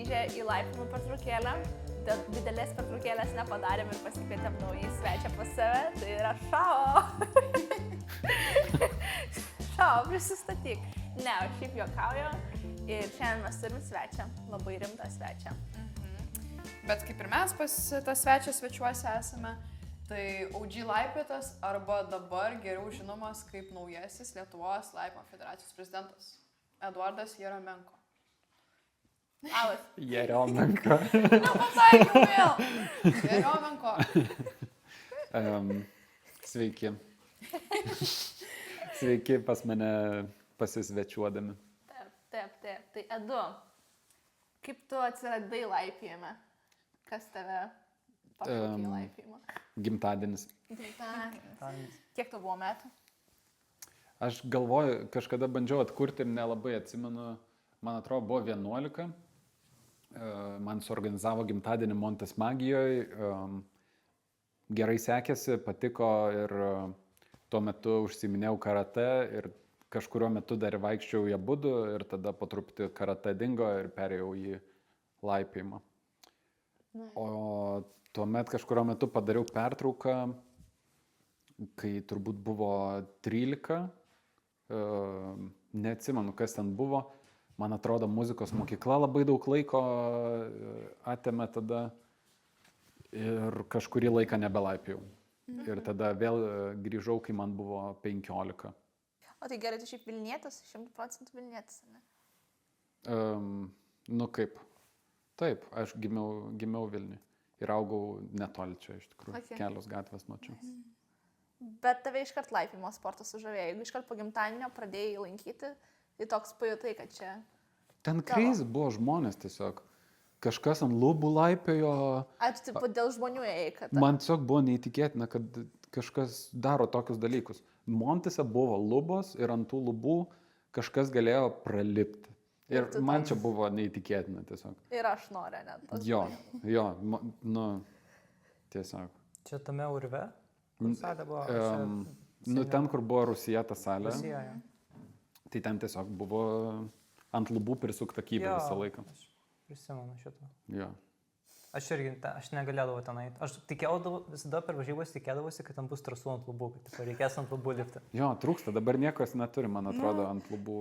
grįžę į laipimų pertraukėlę, didelės pertraukėlės nepadarėm ir pasikvietėm naują svečią pas save, tai yra Šao. Šao, prisistatyk. Ne, aš šiaip juokauju ir šiandien mes turim svečią, labai rimtą svečią. Bet kaip ir mes pas tą svečią svečiuose esame, tai OG laipiotas arba dabar geriau žinomas kaip naujasis Lietuvos laipimo federacijos prezidentas Eduardas Jeromenko. Labas. Jeromenko. Nepataikiau vėl. Jeromenko. Sveiki. Sveiki pas mane pasisvečiuodami. Taip. Tai Edu, kaip tu atsiradai laipijime? Kas tave pašaukė į laipijimą? Gimtadienis. Kiek tu buvo metų? Aš galvoju, kažkada bandžiau atkurti ir nelabai atsimenu, man atrodo, buvo 11. Man suorganizavo gimtadienį Montes Magijoje. Gerai sekėsi, patiko ir tuo metu užsiiminėjau karate ir kažkurio metu dar vaikščiau į abudu ir tada po truputį karate dingo ir perėjau į laipėjimą. O tuomet kažkurio metu padariau pertrauką, kai turbūt buvo 13. Neatsimenu, kas ten buvo. Man atrodo, muzikos mokykla labai daug laiko atėmė tada ir kažkurį laiką nebelaipėjau. Ir tada vėl grįžau, kai man buvo 15. O tai gerai, tu šiaip Vilnietis, 100% Vilnietis, ne? Nu kaip? Taip, aš gimiau Vilniuje ir augau netoli čia, iš tikrųjų, kelios gatvės nuo čia. Bet tave iškart laipimo sportas sužavėjo. Jeigu iškart po gimtadienio pradėjai lankyti, tai toks pajutai, kad čia... Ten crazy buvo žmonės tiesiog. Kažkas ant lubų laipėjo. Ar tu taip dėl žmonių ėjai, kad... Man tiesiog buvo neįtikėtina, kad kažkas daro tokius dalykus. Montese buvo lubos ir ant tų lubų kažkas galėjo pralipti. Ir man čia buvo neįtikėtina tiesiog. Ir aš noriu net. Tiesiog. Čia tame urve? Salė buvo? Ten, kur buvo Rusija ta salė. Rusijoje. Tai ten tiesiog buvo ant lubų prisukta kybė visą laiką. Aš prisimenu šitą. Jo. Aš negalėdavau ten eiti. Aš tikėdavau, visada per varžybas tikėdavausi, kad ten bus trasų ant lubų, kad reikės ant lubų lipti. Jo, trūksta, dabar niekas neturi, man atrodo, ant lubų.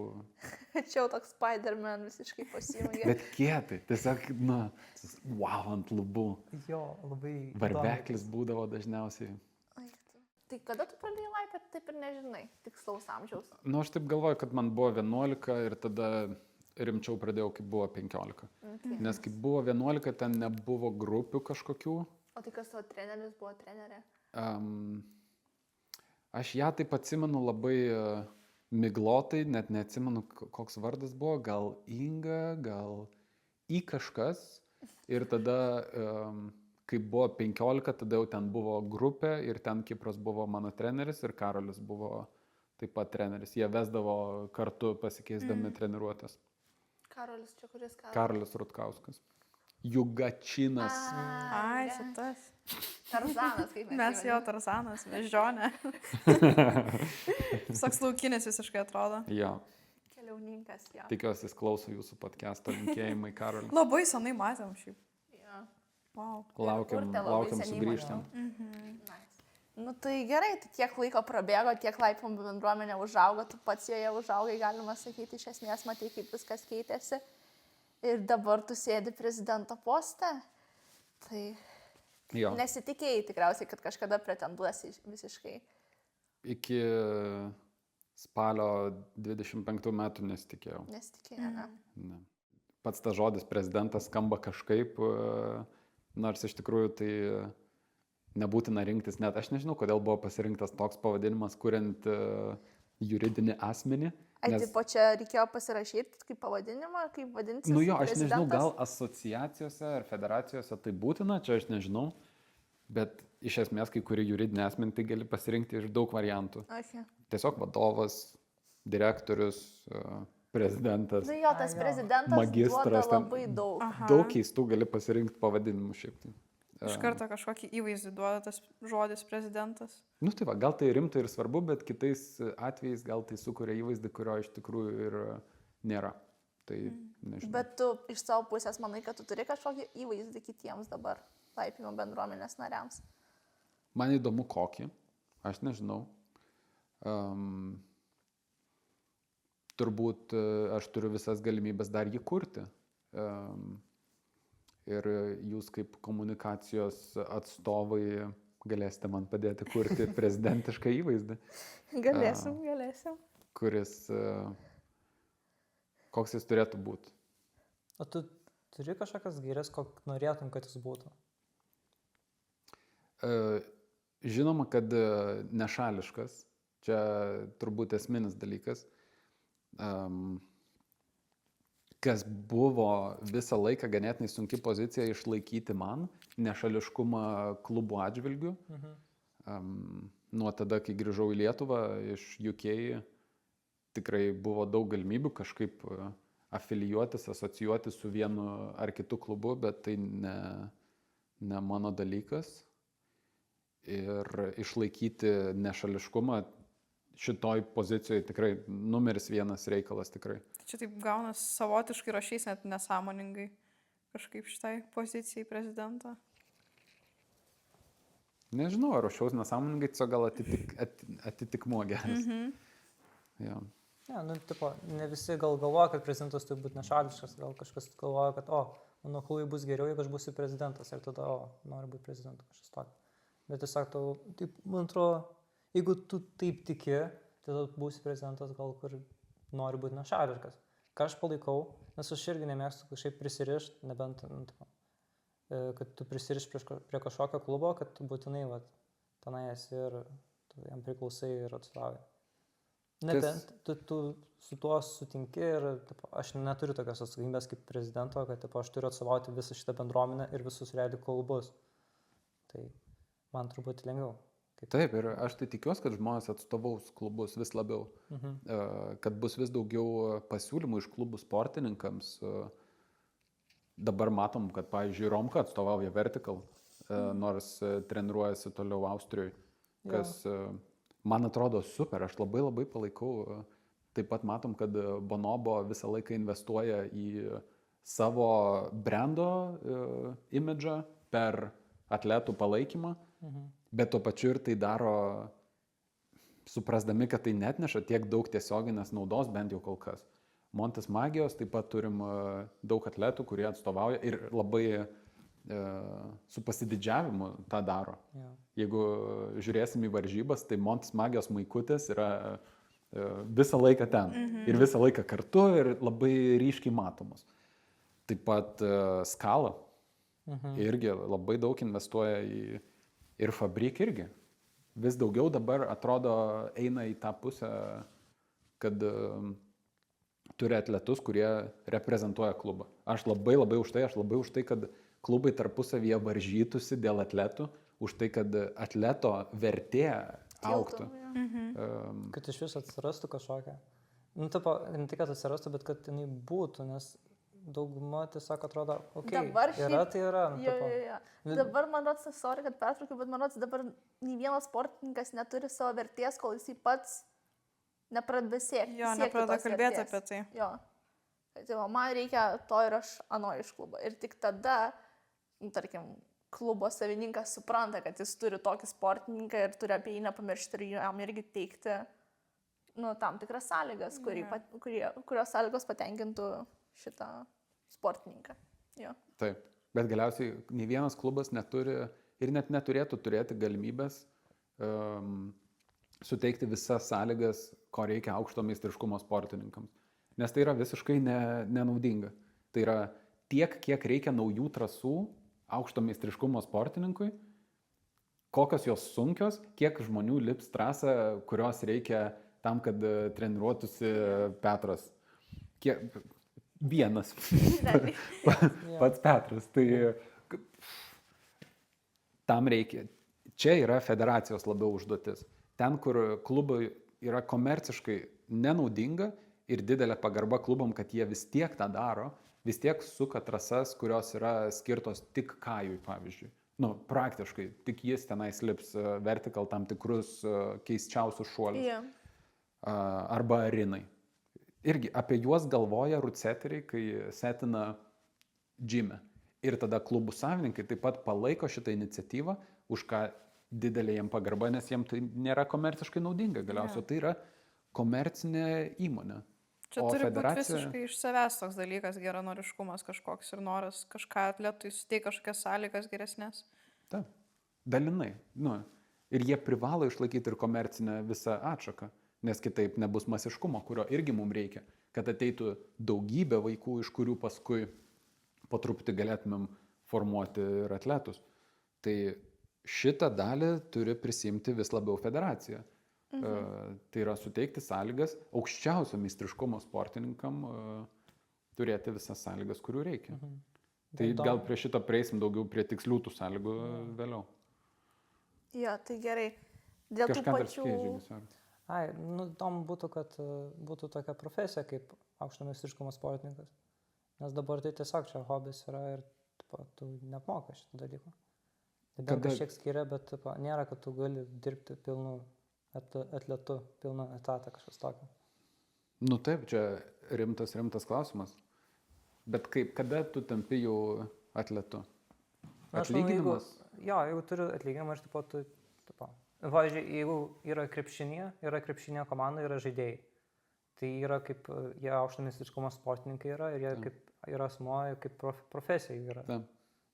Čia jau toks Spider-Man visiškai pasijungė. Bet kietai, tiesiog, wow, ant lubų. Jo, labai... Varveklis būdavo dažniausiai. Tai kada tu pradėjai laipioti, taip ir nežinai, tikslaus amžiaus? Aš taip galvoju, kad man buvo 11 ir tada rimčiau pradėjau, kai buvo 15. Okay. Nes kai buvo 11, ten nebuvo grupių kažkokių. O tai kas tavo treneris buvo trenerė? Aš ją taip atsimenu labai miglotai, net neatsimenu, koks vardas buvo, gal Inga, gal į kažkas. Ir tada, kai buvo 15, tada jau ten buvo grupė ir ten Kipras buvo mano treneris ir Karolis buvo taip pat treneris. Jie vesdavo kartu pasikeisdami treniruotės. Karolis čia kuris Karolis? Karolis Rutkauskas. Jugačinas. Ai, šitas. Tarzanas, kaip Mes jo Tarzanas, Mežionė. Toks laukinis visiškai atrodo. Jo. Keliauninkas, jo. Tikiuosi, jis klauso jūsų podcast'o, linkėjimai Karoliui. Labai senai matėm šiaip. Jo. Wow. Laukiam sugrįžtam. Nice. Nu tai gerai, tai tiek laiko prabėgo, tiek laipimų bendruomenė užaugo, tu pats joje užaugai, galima sakyti, iš esmės matai, kaip viskas keitėsi. Ir dabar tu sėdi prezidento poste. Tai nesitikėjai tikriausiai, kad kažkada pretenduosi visiškai. Iki spalio 25 metų nesitikėjau. Nesitikėjai, ne? Ne. Pats tas žodis prezidentas skamba kažkaip, nors iš tikrųjų tai nebūtina rinktis net. Aš nežinau, kodėl buvo pasirinktas toks pavadinimas, kuriant juridinį asmenį. Nes... po čia reikėjo pasirašyti kaip pavadinimą, kaip vadintis aš nežinau, gal asociacijose ar federacijose tai būtina, čia aš nežinau, bet iš esmės, kai kuri juridinį asmenį, tai gali pasirinkti iš daug variantų. Okay. Tiesiog vadovas, direktorius, prezidentas, tas prezidentas magistras, duoda labai daug. Daug keistų gali pasirinkti pavadinimų šiaip tai. Iš karto kažkokį įvaizdį duoda tas žodis prezidentas. Tai va, gal tai rimta ir svarbu, bet kitais atvejais gal tai sukuria įvaizdį, kurio iš tikrųjų ir nėra. Tai nežinau. Bet tu iš savo pusės manai, kad tu turi kažkokį įvaizdį kitiems dabar laipimo bendruomenės nariams. Man įdomu kokį, aš nežinau. Turbūt aš turiu visas galimybės dar jį kurti. Ir jūs kaip komunikacijos atstovai galėsite man padėti kurti prezidentišką įvaizdį. Galėsim. Kuris, koks jis turėtų būti. O tu turi kažkokias gairias, kok norėtum, kad jis būtų? Žinoma, kad nešališkas, čia turbūt esminis dalykas. Kas buvo visą laiką ganėtinai sunki pozicija išlaikyti man, nešališkumą klubų atžvilgių. Nuo tada, kai grįžau į Lietuvą iš UK, tikrai buvo daug galimybių kažkaip afilijuotis, asocijuotis su vienu ar kitu klubu, bet tai ne mano dalykas. Ir išlaikyti nešališkumą šitoj pozicijoje tikrai numeris vienas reikalas tikrai. Čia taip gaunas savotiškai rašys net nesąmoningai kažkaip šitai pozicijai prezidento. Nežinau, ar ruošiaus nesąmoningai, tiesiog gal atitikmuo geras. Ja. Ne, tipo, ne visi gal galvoja, kad prezidentas turi būti nešališkas, gal kažkas galvoja, kad mano klubui bus geriau, jeigu aš būsiu prezidentas ir tada, noriu būti prezidentu kažkas tokio. Bet tiesiog tau, taip, man atrodo, jeigu tu taip tiki, tada būsi prezidentas gal kur nori būti nešališkas. Ką aš palaikau, nes aš irgi nemėgstu kažkaip prisirišti, nebent, kad tu prisiriš prie kažkokio klubo, kad tu būtinai tenai esi ir tu jam priklausai ir atstovauji. Nebent tu su tuo sutinki ir aš neturiu tokios atsakomybės kaip prezidento, kad aš turiu atstovauti visą šitą bendruomenę ir visus realiai klubus. Tai man truputį lengviau. Taip, ir aš tai tikiuosi, kad žmonės atstovaus klubus vis labiau, kad bus vis daugiau pasiūlymų iš klubų sportininkams. Dabar matom, kad, pavyzdžiui, Romka atstovauja Vertical, nors treniruojasi toliau Austrijoje, kas man atrodo super, aš labai palaikau. Taip pat matom, kad Bonobo visą laiką investuoja į savo brando imidžą per atletų palaikymą. Bet tuo pačiu ir tai daro, suprasdami, kad tai netneša tiek daug tiesioginės naudos, bent jau kol kas. Montes Magijos taip pat turim daug atletų, kurie atstovauja ir labai su pasididžiavimu tą daro. Jeigu žiūrėsim į varžybas, tai Montes Magijos maikutės yra visą laiką ten. Ir visą laiką kartu ir labai ryškiai matomos. Taip pat Skala irgi labai daug investuoja į... Ir Fabrik irgi. Vis daugiau dabar atrodo eina į tą pusę, kad turi atletus, kurie reprezentuoja klubą. Aš labai už tai, kad klubai tarpusavyje varžytųsi dėl atletų, už tai, kad atleto vertė augtų. Kad iš vis atsirastų kažkokia. Ne tik, kad atsirastų, bet kad jinai būtų, nes dauguma tiesiog atrodo, dabar yra, tai yra. Dabar, man rodos, sorry, kad pertraukiu, bet man rodos, dabar nei vienas sportininkas neturi savo vertės, kol jisai pats nepradeda siekti. Jo, nepradeda kalbėti apie tai. Jo. Tai man reikia to ir aš ano iš klubo. Ir tik tada, tarkim, klubo savininkas supranta, kad jis turi tokį sportininką ir turi apie jį nepamiršti ir jam irgi teikti tam tikras sąlygas, kurios sąlygos patenkintų šitą sportininką. Jo. Taip, bet galiausiai nei vienas klubas neturi ir net neturėtų turėti galimybės suteikti visas sąlygas, ko reikia aukšto meistriškumo sportininkams. Nes tai yra visiškai nenaudinga. Tai yra tiek, kiek reikia naujų trasų aukšto meistriškumo sportininkui, kokios jos sunkios, kiek žmonių lips trasą, kurios reikia tam, kad treniruotųsi Petras. Vienas. Pats Petras. Tai tam reikia. Čia yra federacijos labiau užduotis. Ten, kur klubai yra komerciškai nenaudinga ir didelė pagarba klubam, kad jie vis tiek tą daro, vis tiek suka trasas, kurios yra skirtos tik Kajui, pavyzdžiui. Praktiškai, tik jis tenais lips Vertical tam tikrus keisčiausius šuolius. Arba Arinai. irgi apie juos galvoja ruceteriai, kai setina džime. Ir tada klubų savininkai taip pat palaiko šitą iniciatyvą, už ką didelė jiem pagarba, nes jiem tai nėra komerciškai naudinga. Galiausiai tai yra komercinė įmonė. Čia O turi federacija- būti visiškai iš savęs toks dalykas, geranoriškumas kažkoks ir noras kažką atletui suteikti kažkokias sąlygas geresnės. Taip, dalinai. Nu, ir jie privalo išlaikyti ir komercinę visą atšaką, nes kitaip nebus masiškumo, kurio irgi mums reikia, kad ateitų daugybė vaikų, iš kurių paskui po truputį galėtumėm formuoti ir atletus. Tai šitą dalį turi prisimti vis labiau federacija. Tai yra suteikti sąlygas aukščiausio meistriškumo sportininkam turėti visas sąlygas, kurių reikia. Tai gal prie šito prieisim daugiau prie tikslių tų sąlygų vėliau. Jo, tai gerai. Dėl tų Kažką dar pačių... skėdžiamis. Ai, nu, įdomu būtų, kad būtų tokia profesija kaip aukšto meistriškumo sportininkas. Nes dabar tai tiesiog čia hobis yra ir tipo, tu neapmoka šitą dalyką. Tai bent Kada- kažkiek skiria, bet tipo, nėra, kad tu gali dirbti pilnu atletu, pilnu etatą kažkas tokio. Nu taip, čia rimtas klausimas. Bet kaip, kada tu tampi jau atletu? Na, aš manau, jeigu, Atlyginimas? jeigu turiu atlyginimą, aš tipo, važiuoju, jeigu yra krepšinė komanda, yra žaidėjai. Tai yra kaip, jie aukšto meistriškumo sportininkai yra ir jie kaip yra asmuo, kaip profesija yra. Taip.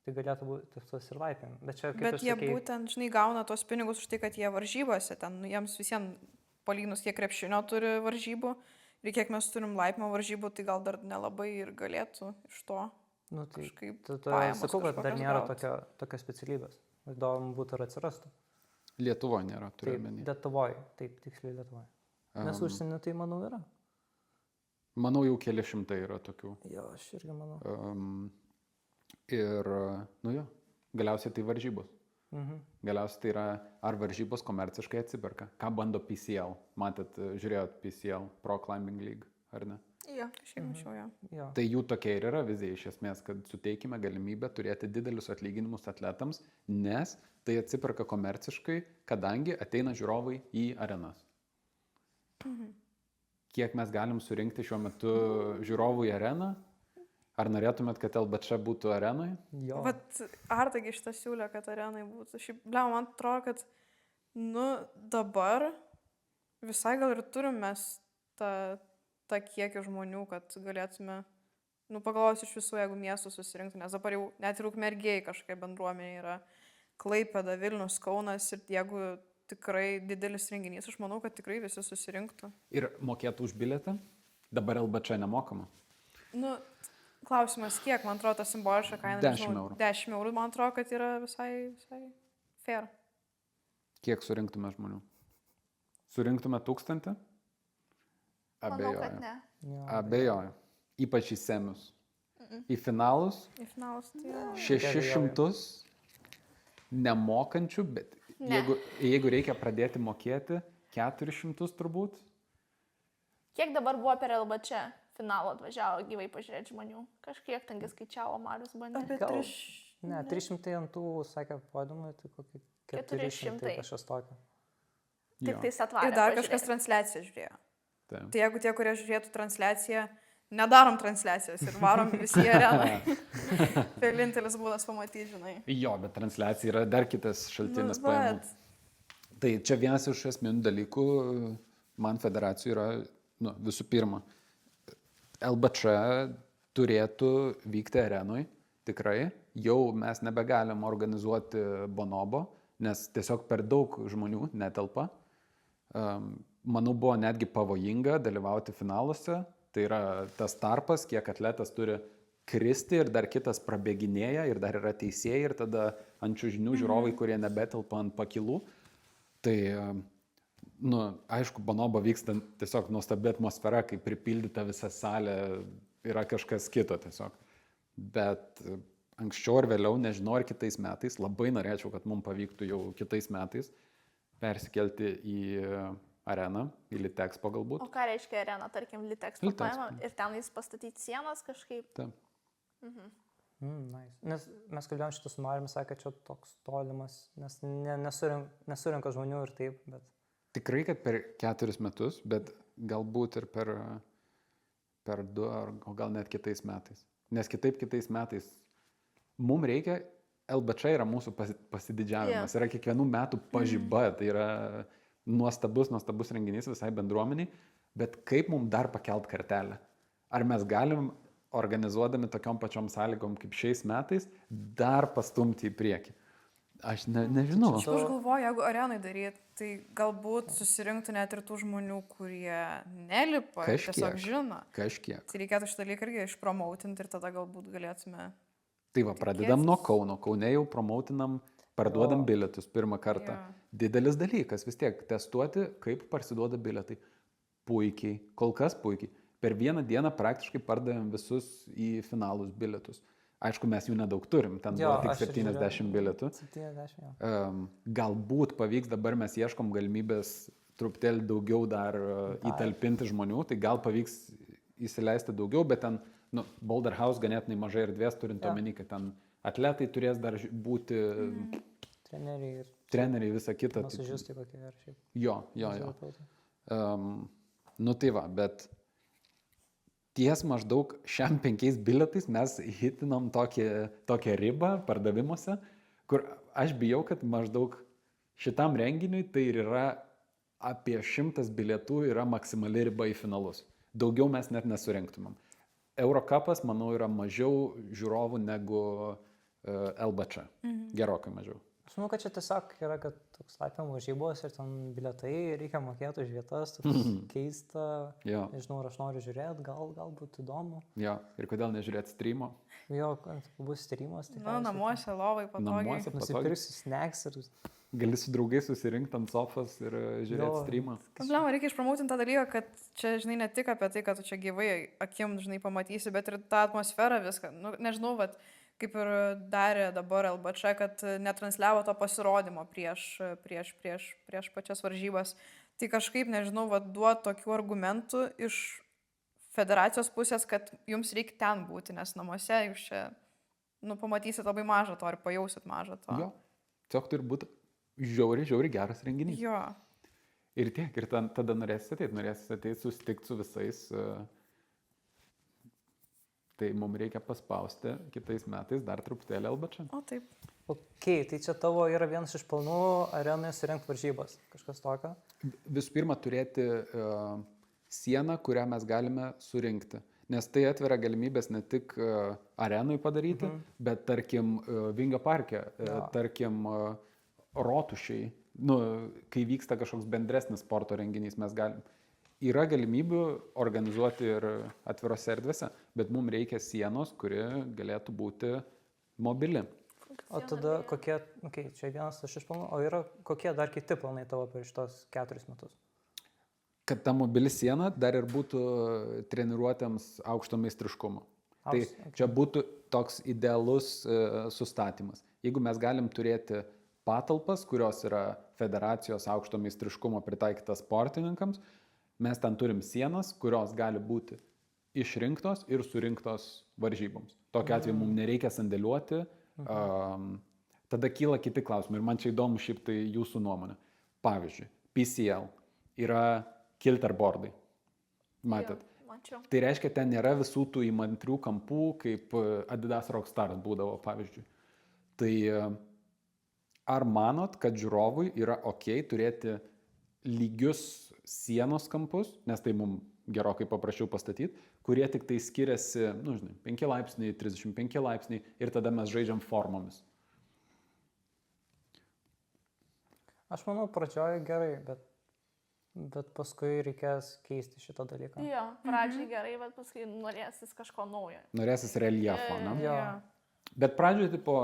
Tai galėtų būti tas ir laipėm. Bet čia kaip Bet jie būtent, žinai, gauna tos pinigus už tai, kad jie varžybose, ten nu, jiems visiems palyginus, kiek krepšinio turi varžybų ir kiek mes turim laipimo varžybų, tai gal dar nelabai ir galėtų iš to Nu, tai kažkaip sakau, kad dar kažkokias nėra gaut. tokios specialybės. Įdomu būtų ir atsirastų. Lietuvoje nėra, turiu Taip, omeny. Lietuvoje, taip, tiksliai Lietuvoje. Nes užsienio tai, manau, yra. Manau, jau keli šimtai yra tokių. Jo, aš irgi manau. Ir, nu jo, galiausiai tai varžybos. Mhm. Galiausiai tai yra, ar varžybos komerciškai atsiperka. Ką bando PCL? Matėt, žiūrėjot PCL, Pro Climbing League, ar ne? Jo. Kažkiek mačiau jo. Jo. Tai jų tokia ir yra vizija iš esmės, kad suteikime galimybę turėti didelius atlyginimus atletams, nes tai atsiperka komerciškai, kadangi ateina žiūrovai į arenas. Kiek mes galim surinkti šiuo metu žiūrovų į areną? Ar norėtumėt, kad LBČ būtų arenai? Jo. Vat Artagi šitą siūlę, kad arenai būtų. Šiaip, blem, man atrodo, kad, nu, dabar visai gal ir turim mes tą kiekį žmonių, kad galėtume, nu, pagalvos iš visų, jeigu miestų susirinktų, nes dabar jau net ir Ukmergėj kažkokia bendruomenė yra, Klaipėda, Vilnius, Kaunas ir jeigu tikrai didelis renginys, aš manau, kad tikrai visi susirinktų. Ir mokėtų už bilietą? Dabar LBČ nemokama. Nu, klausimas, kiek, man atrodo, ta simboliška kaina, 10 eurų. 10 eurų, man atrodo, kad yra visai fair. Kiek surinktume žmonių? Surinktume 1000? Manau, Abejoju. kad ne. Jo. Abejoju. Ypač į semius. Į finalus Į finalus tai yra. 600 nemokančių, bet Ne. jeigu reikia pradėti mokėti, 400 turbūt. Kiek dabar buvo per LBČ finalo atvažiavo gyvai pažiūrėti žmonių? Kažkiek tangi skaičiavo Marius bandė. Apie Gal- 300. Ne, 300 ant tų, sakė, podimui, tai kokį 400 400. kažkas tokio. Tik Jo. tais atvarė. Ir dar pažiūrėti. kažkas transliaciją žiūrėjo. Taip. Tai jeigu tie, kurie žiūrėtų transliaciją, nedarom transliacijos ir varom visi į areną. Tai vienintelis būdas pamatyti, žinai. Jo, bet transliacija yra dar kitas šaltinis Nu, pajamų. bet- Tai čia vienas iš esminių dalykų man federacijų yra, nu, visų pirma, LBČ turėtų vykti arenui, tikrai, jau mes nebegalim organizuoti bonobo, nes tiesiog per daug žmonių netelpa. Manau, buvo netgi pavojinga dalyvauti finaluose, tai yra tas tarpas, kiek atletas turi kristi ir dar kitas prabėginėja ir dar yra teisėjai ir tada ant čiužinių žiūrovai, kurie nebetelpa ant pakilų. Tai, nu, aišku, bonobo vyksta tiesiog nuostabi atmosfera, kai pripildyta visa salė, yra kažkas kito tiesiog. Bet anksčiau ar vėliau, nežinau, ar kitais metais, labai norėčiau, kad mums pavyktų jau kitais metais persikelti į areną, į Litexpo galbūt. O ką reiškia arena, tarkim, Litexpo Litexpo. paima ir ten jis pastatyti sienas kažkaip? Taip. Nice. Nes mes kalbėjom šitą su Mariumi, sakė, kad čia toks tolimas, nes nesurinka žmonių ir taip, bet... Tikrai, kad per 4 metus, bet galbūt ir per per 2, o gal net kitais metais. Nes kitais metais mums reikia, LBC yra mūsų pasididžiavimas, yra kiekvienų metų pažyba, tai yra nuostabus renginys visai bendruomeniai, bet kaip mums dar pakelt kartelę? Ar mes galim, organizuodami tokiom pačiom sąlygom kaip šiais metais, dar pastumti į priekį? Aš nežinau. Aš galvoju, jeigu arenai daryti, tai galbūt susirinktų net ir tų žmonių, kurie nelipa, tiesiog žino. Kažkiek. Tai reikėtų šitą dalyką irgi išpromautinti ir tada galbūt galėtume. Tai va, pradedam nuo Kauno. Kaune jau promautinam, parduodam bilietus pirmą kartą. Didelis dalykas vis tiek testuoti, kaip parsiduoda bilietai. Puikiai, kol kas puikiai. Per vieną dieną praktiškai pardavėm visus į finalus bilietus. Aišku, mes jų nedaug turim, ten buvo tik 70 bilietų. 70, jo. Galbūt pavyks, dabar mes ieškom galimybės truputėlį daugiau dar įtalpinti žmonių, tai gal pavyks įsileisti daugiau, bet ten Boulder House ganėtinai mažai erdvės, turint omeny, kad ten atletai turės dar būti treneriai visą kitą. Masažistai kokie ar šiaip. Jo. Tai va, bet ties maždaug šiam 5 bilietais mes hitinam tokią ribą pardavimuose, kur aš bijau, kad maždaug šitam renginiui tai ir yra apie 100 bilietų yra maksimali riba į finalus. Daugiau mes net nesurinktumėm. Eurocupas, manau, yra mažiau žiūrovų negu LBC. Gerokai mažiau. Aš manau, kad čia tiesiog yra, kad toks laipėm varžybos ir ten bilietai, reikia mokėti už vietas, keista, nežinau, ar aš noriu žiūrėti, gal būtų įdomu. Jo, ir kodėl nežiūrėti streamo? Jo, bus streamas. Tai namuose, lovai, patogiai. Nusipirksiu snacks ir... Gali su draugais susirinkti ant sofas ir žiūrėti streamą. Problema, reikia išpromautinti tą dalyką, kad čia, žinai, ne tik apie tai, kad tu čia gyvai akim, žinai, pamatysi, bet ir tą atmosferą viską. Nežinau, vat, kaip ir darė dabar LBC, kad netransliavo to pasirodymo prieš pačias varžybas. Tai kažkaip, nežinau, duot tokių argumentų iš federacijos pusės, kad jums reikia ten būti, nes namuose jūs čia, pamatysit labai mažą to ir pajausit mažą to. Jo, tiesiog turi būti žiauri geras renginys. Jo. Ir tiek, ir tada norėsi ateiti, susitikti su visais. Tai mums reikia paspausti kitais metais dar truputėlį LBC. O taip. Ok, tai čia tavo yra vienas iš planų arenoje surinkti varžybas. Kažkas tokio? Visų pirma, turėti sieną, kurią mes galime surinkti. Nes tai atveria galimybės ne tik arenui padaryti, bet tarkim Vingio parke, tarkim rotušiai, kai vyksta kažkoks bendresnis sporto renginys, mes galim. Yra galimybių organizuoti ir atvirose erdvėse, bet mums reikia sienos, kuri galėtų būti mobili. O tada kokie, čia vienas iš planų, o yra kokie dar kiti planai tavo per šitos 4 metus? Kad ta mobili siena dar ir būtų treniruotėms aukšto meistriškumo. Tai čia būtų toks idealus sustatymas. Jeigu mes galim turėti patalpas, kurios yra federacijos aukšto meistriškumo pritaikytas sportininkams, mes ten turim sienas, kurios gali būti išrinktos ir surinktos varžyboms. Tokiu atveju mums nereikia sandėliuoti. Tada kyla kiti klausimai ir man čia įdomu šiaip tai jūsų nuomonė. Pavyzdžiui, PCL yra kilterbordai. Matot? Mačiau. Tai reiškia, ten nėra visų tų įmantrių kampų, kaip Adidas Rockstar būdavo, pavyzdžiui. Tai ar manot, kad žiūrovui yra ok turėti lygius sienos kampus, nes tai mums gerokai paprasčiau pastatyti, kurie tik tai skiriasi, 5 laipsniai, 35 laipsniai ir tada mes žaidžiam formomis? Aš manau, pradžioje gerai, bet paskui reikės keisti šitą dalyką. Jo, pradžiai gerai, bet paskui norėsis kažko naujo. Norėsis reljefo, ne? Jo. Bet pradžioje tipo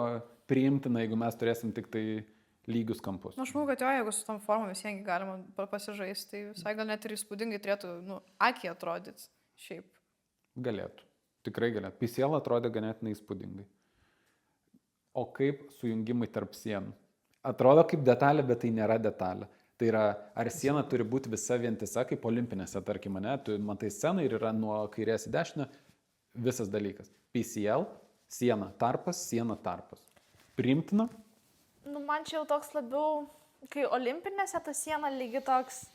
priimtina, jeigu mes turėsim tik tai lygius kampus. Aš manau, kad jeigu su tom formomis jiems galima pasižaisti, tai visai gal net ir įspūdingai turėtų, akį atrodyti šiaip. Galėtų. Tikrai galėtų. PCL atrodė ganėtinai įspūdingai. O kaip sujungimai tarp sienų? Atrodo kaip detalė, bet tai nėra detalė. Tai yra, ar siena turi būti visa vientisa, kaip olimpinėse, tarkim, ne? Tu matai sceną ir yra nuo kairės į dešinę visas dalykas. PCL, siena tarpas. Priimtina? Man čia jau toks labiau, kai olimpinėse ta siena lygi toks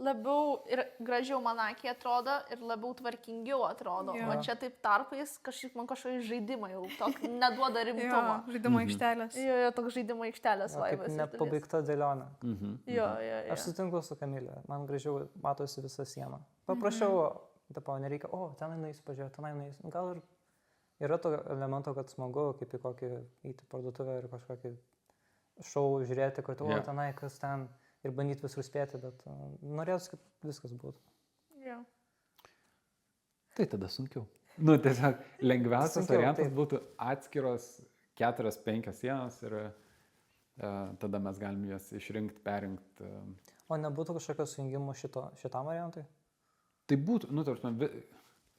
labiau ir gražiau man akiai atrodo ir labiau tvarkingiau atrodo. Jo. O čia taip tarpais kažkaip man kažkokie žaidimai jau tokį neduoda Jo, rimtumo. žaidimo aikštelės. Jo, toks žaidimo aikštelės Jo, kaip laivas. nepabaigta dėlionė. Jo, jo. Aš sutinku su Kamilė, man gražiau matosi visa siena. Paprašiau, tipo, nereikia, tenai nueisiu pažiūrėti, tenai nueisiu. Gal ir yra to elemento, kad smagu, kaip į kokį įti parduotuvę ir kažkokį šou žiūrėti, kad, tenai kas ten ir bandyti visur spėti, bet norėtų, kad viskas būtų. Jo. Tai tada sunkiau. Nu, tiesiog lengviausias Sunkiau, variantas taip. būtų atskiros 4-5 sienos ir tada mes galim jas išrinkti, perinkti. O nebūtų kažkokio sujungimo šitam variantui? Tai būtų, nu, tarsi,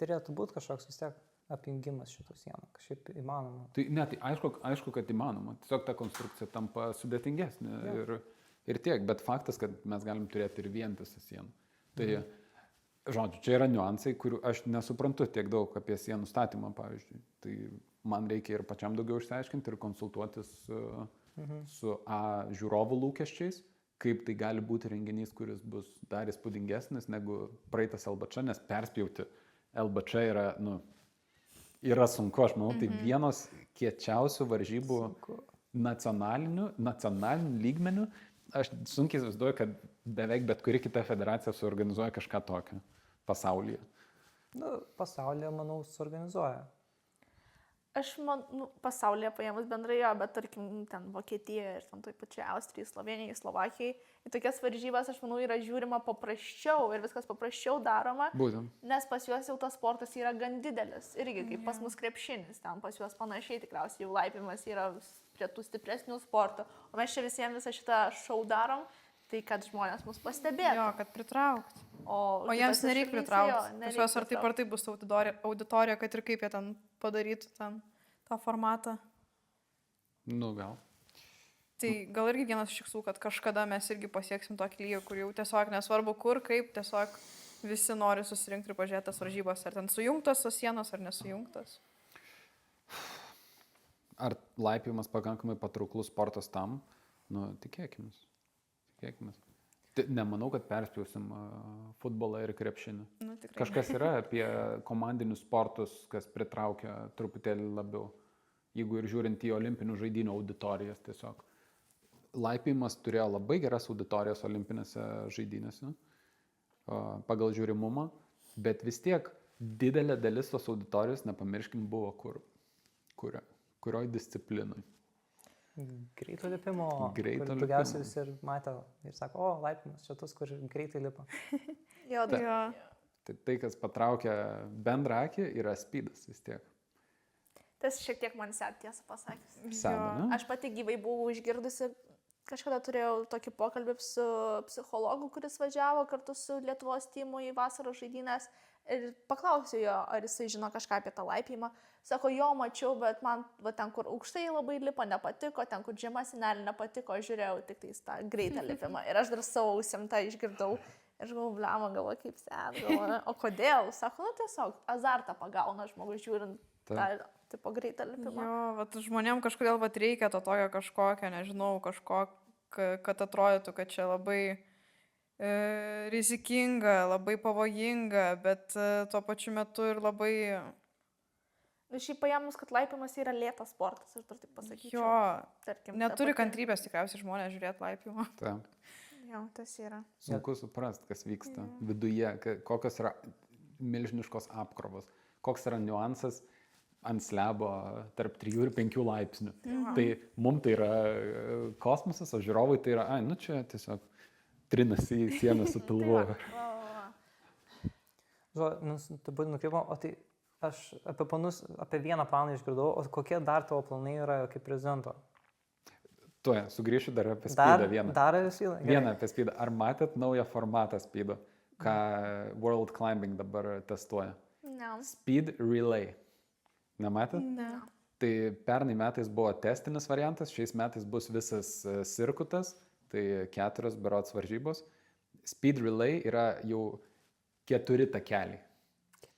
Turėtų būti kažkoks vis tiek apjungimas šitų sienų, kažkaip įmanoma. tai aišku, kad įmanoma. Tiesiog ta konstrukcija tampa sudėtingesnė ir tiek, bet faktas, kad mes galim turėti ir vientisą sieną. Tai, žodžiu, čia yra niuansai, kurių aš nesuprantu tiek daug apie sienų statymą, pavyzdžiui. Tai man reikia ir pačiam daugiau išsiaiškinti ir konsultuotis su žiūrovų lūkesčiais, kaip tai gali būti renginys, kuris bus dar įspūdingesnis negu praeitas LBČ, nes perspjauti LBČ yra sunku, aš manau, tai vienos kiečiausių varžybų nacionalinių lygmenių. Aš sunkiai įsivaizduoju, kad beveik bet kuri kita federacija suorganizuoja kažką tokio pasaulyje. Pasaulyje, manau, suorganizuoja. Aš pasaulyje paėmus bendrai jo, bet tarkim ten Vokietijoje ir ten toj pačiai Austrijai, Slovenijai, Slovakijai. Į tokias varžybas, aš manau, yra žiūrima paprasčiau ir viskas paprasčiau daroma. Būtent. Nes pas juos jau tas sportas yra gan didelis. Irgi kaip pas mus krepšinis, ten pas juos panašiai tikriausiai jau laipimas yra prie tų stipresnių sportų. O mes čia visiems visą šitą šou darom, tai kad žmonės mus pastebėtų. Jo, kad pritraukti. O Jiems kitose nereikia šalyse pritraukti. jo, Pas juos ar taip ar taip bus auditorija, kad ir kaip jie ten padarytų tą formatą. Nu, gal. Tai gal irgi vienas iš tikslų, kad kažkada mes irgi pasieksim tokį lygį, kur jau tiesiog nesvarbu kur, kaip, tiesiog visi nori susirinkti ir pažiūrėti tas varžybas, ar ten sujungtos tos sienos, ar nesujungtos. Ar laipiojimas pakankamai patrauklus sportas tam? Nu, tikėkimės. Nemanau, kad perspjausim futbolą ir krepšinį. Nu, tikrai. Kažkas yra apie komandinius sportus, kas pritraukia truputėlį labiau. Jeigu ir žiūrint į olimpinių žaidynių auditorijas tiesiog. Laipiojimas turėjo labai geras auditorijas olimpinėse žaidynėse pagal žiūrimumą, bet vis tiek didelė dalis tos auditorijos, nepamirškim, buvo kurioj disciplinai. Greito lipimo. Daugiausiai visi ir matė ir sako, laipimas čia tas, kur greitai lipa. Jo, Jo. Tai, kas patraukia bendrą akį, yra speedas vis tiek. tas šiek tiek man sėd, tiesą pasakęs. Sena, ne? Aš pati gyvai buvau išgirdusi, kažkada turėjau tokį pokalbį su psichologu, kuris važiavo kartu su Lietuvos timu į vasaros žaidynės ir paklausiau jo, ar jisai žino kažką apie tą laipimą. Sako, jo, mačiau, bet man ten, kur aukštai labai lipa, nepatiko, ten, kur žema senelė nepatiko, žiūrėjau tik tais tą greitą lipimą. Ir aš dar savo ausimtą išgirdau ir galvoju, blema, galvoju, kaip sen, galvoju, o kodėl? Sako, nu tiesiog azartą pagauna žmogus žiūrint tą tipo greitą lipimą. Jo, vat žmonėm kažkodėl vat reikia to tokio kažkokio, nežinau, kad atrodytų, kad čia labai rizikinga, labai pavojinga, bet tuo pačiu metu ir labai... Šiaip paėmus, kad laipimas yra lėtas sportas, aš dar taip pasakyčiau. Jo, Tarkim, neturi kantrybės tikriausiai žmonės žiūrėti laipimą. Taip. Jo, tas yra. Sunku suprasti, kas vyksta viduje, kokios yra milžiniškos apkrovos, koks yra niuansas ant slebo tarp 3 ir 5 laipsnių. Tai mums tai yra kosmosas, o žiūrovui tai yra, nu čia tiesiog trinasi į sieną su pilvu. Tai būtų nukrypom, o tai aš apie vieną planą išgirdau, o kokie dar tavo planai yra kaip prezidento? Tuoj, sugrįšiu dar apie speedą vieną. Dar speedą? Vieną apie speedą. Ar matėt naują formatą speedo, ką World Climbing dabar testuoja? Ne. Speed Relay. Nematėt? Ne. Tai pernai metais buvo testinis variantas, šiais metais bus visas sirkutas, tai 4 berods varžybos. Speed Relay yra jau 4 takeliai.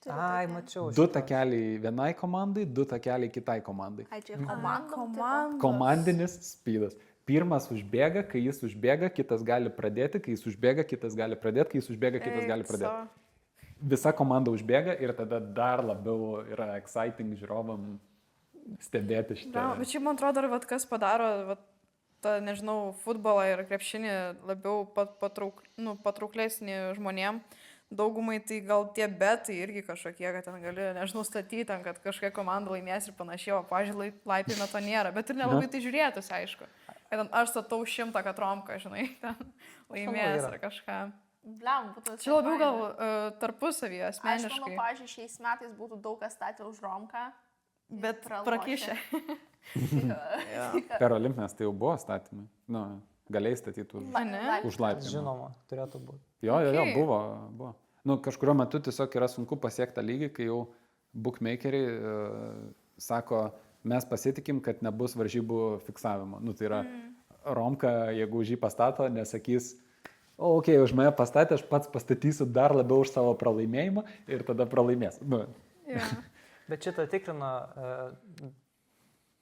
Ai, mačiau. 2 takeliai vienai komandai, 2 takeliai kitai komandai. Ai, čia komanda. Komanda. Komandinis speedas. pirmas užbėga, kai jis užbėga, kitas gali pradėti, kai jis užbėga, kitas gali pradėti, kai jis užbėga, kitas gali pradėti. Visa komanda užbėga ir tada dar labiau yra exciting žiūrovam stebėti šitą. Na, bet šiaip man atrodo, dar vat, kas padaro, vat, ta, nežinau, futbolą ir krepšinį labiau patrauklesnį žmonėm. Daugumai tai gal tie betai irgi kažkokie, kad ten gali, nežinau, statyti, ten, kad kažkokia komanda laimės ir panašiai, o, pažiūrėjau, laipime to nėra, bet ir nelabai tai žiūrėtųsi, aišku. Kad ten aš statau 100, kad Romka, žinai, ten laimės ar kažką. Bliam, būtų Čia labiau gal tarpusavyje, Aš manau, asmeniškai. pavyzdžiui, šiais metais būtų daug kas statė už Romką. Bet pralošė. prakišę. Per olimpinės tai jau buvo statymai. Nu, galėjai statyti už laiptinę. Žinoma, turėtų būti. Jo, Okay. buvo. Nu, kažkurio metu tiesiog yra sunku pasiekti tą lygį, kai jau bookmakeriai sako, mes pasitikim, kad nebus varžybų fiksavimo. Nu, tai yra Romka, jeigu už jį pastato, nesakys, okei, už mane pastatė, aš pats pastatysiu dar labiau už savo pralaimėjimą ir tada pralaimės. Nu. Bet šitą tikrina,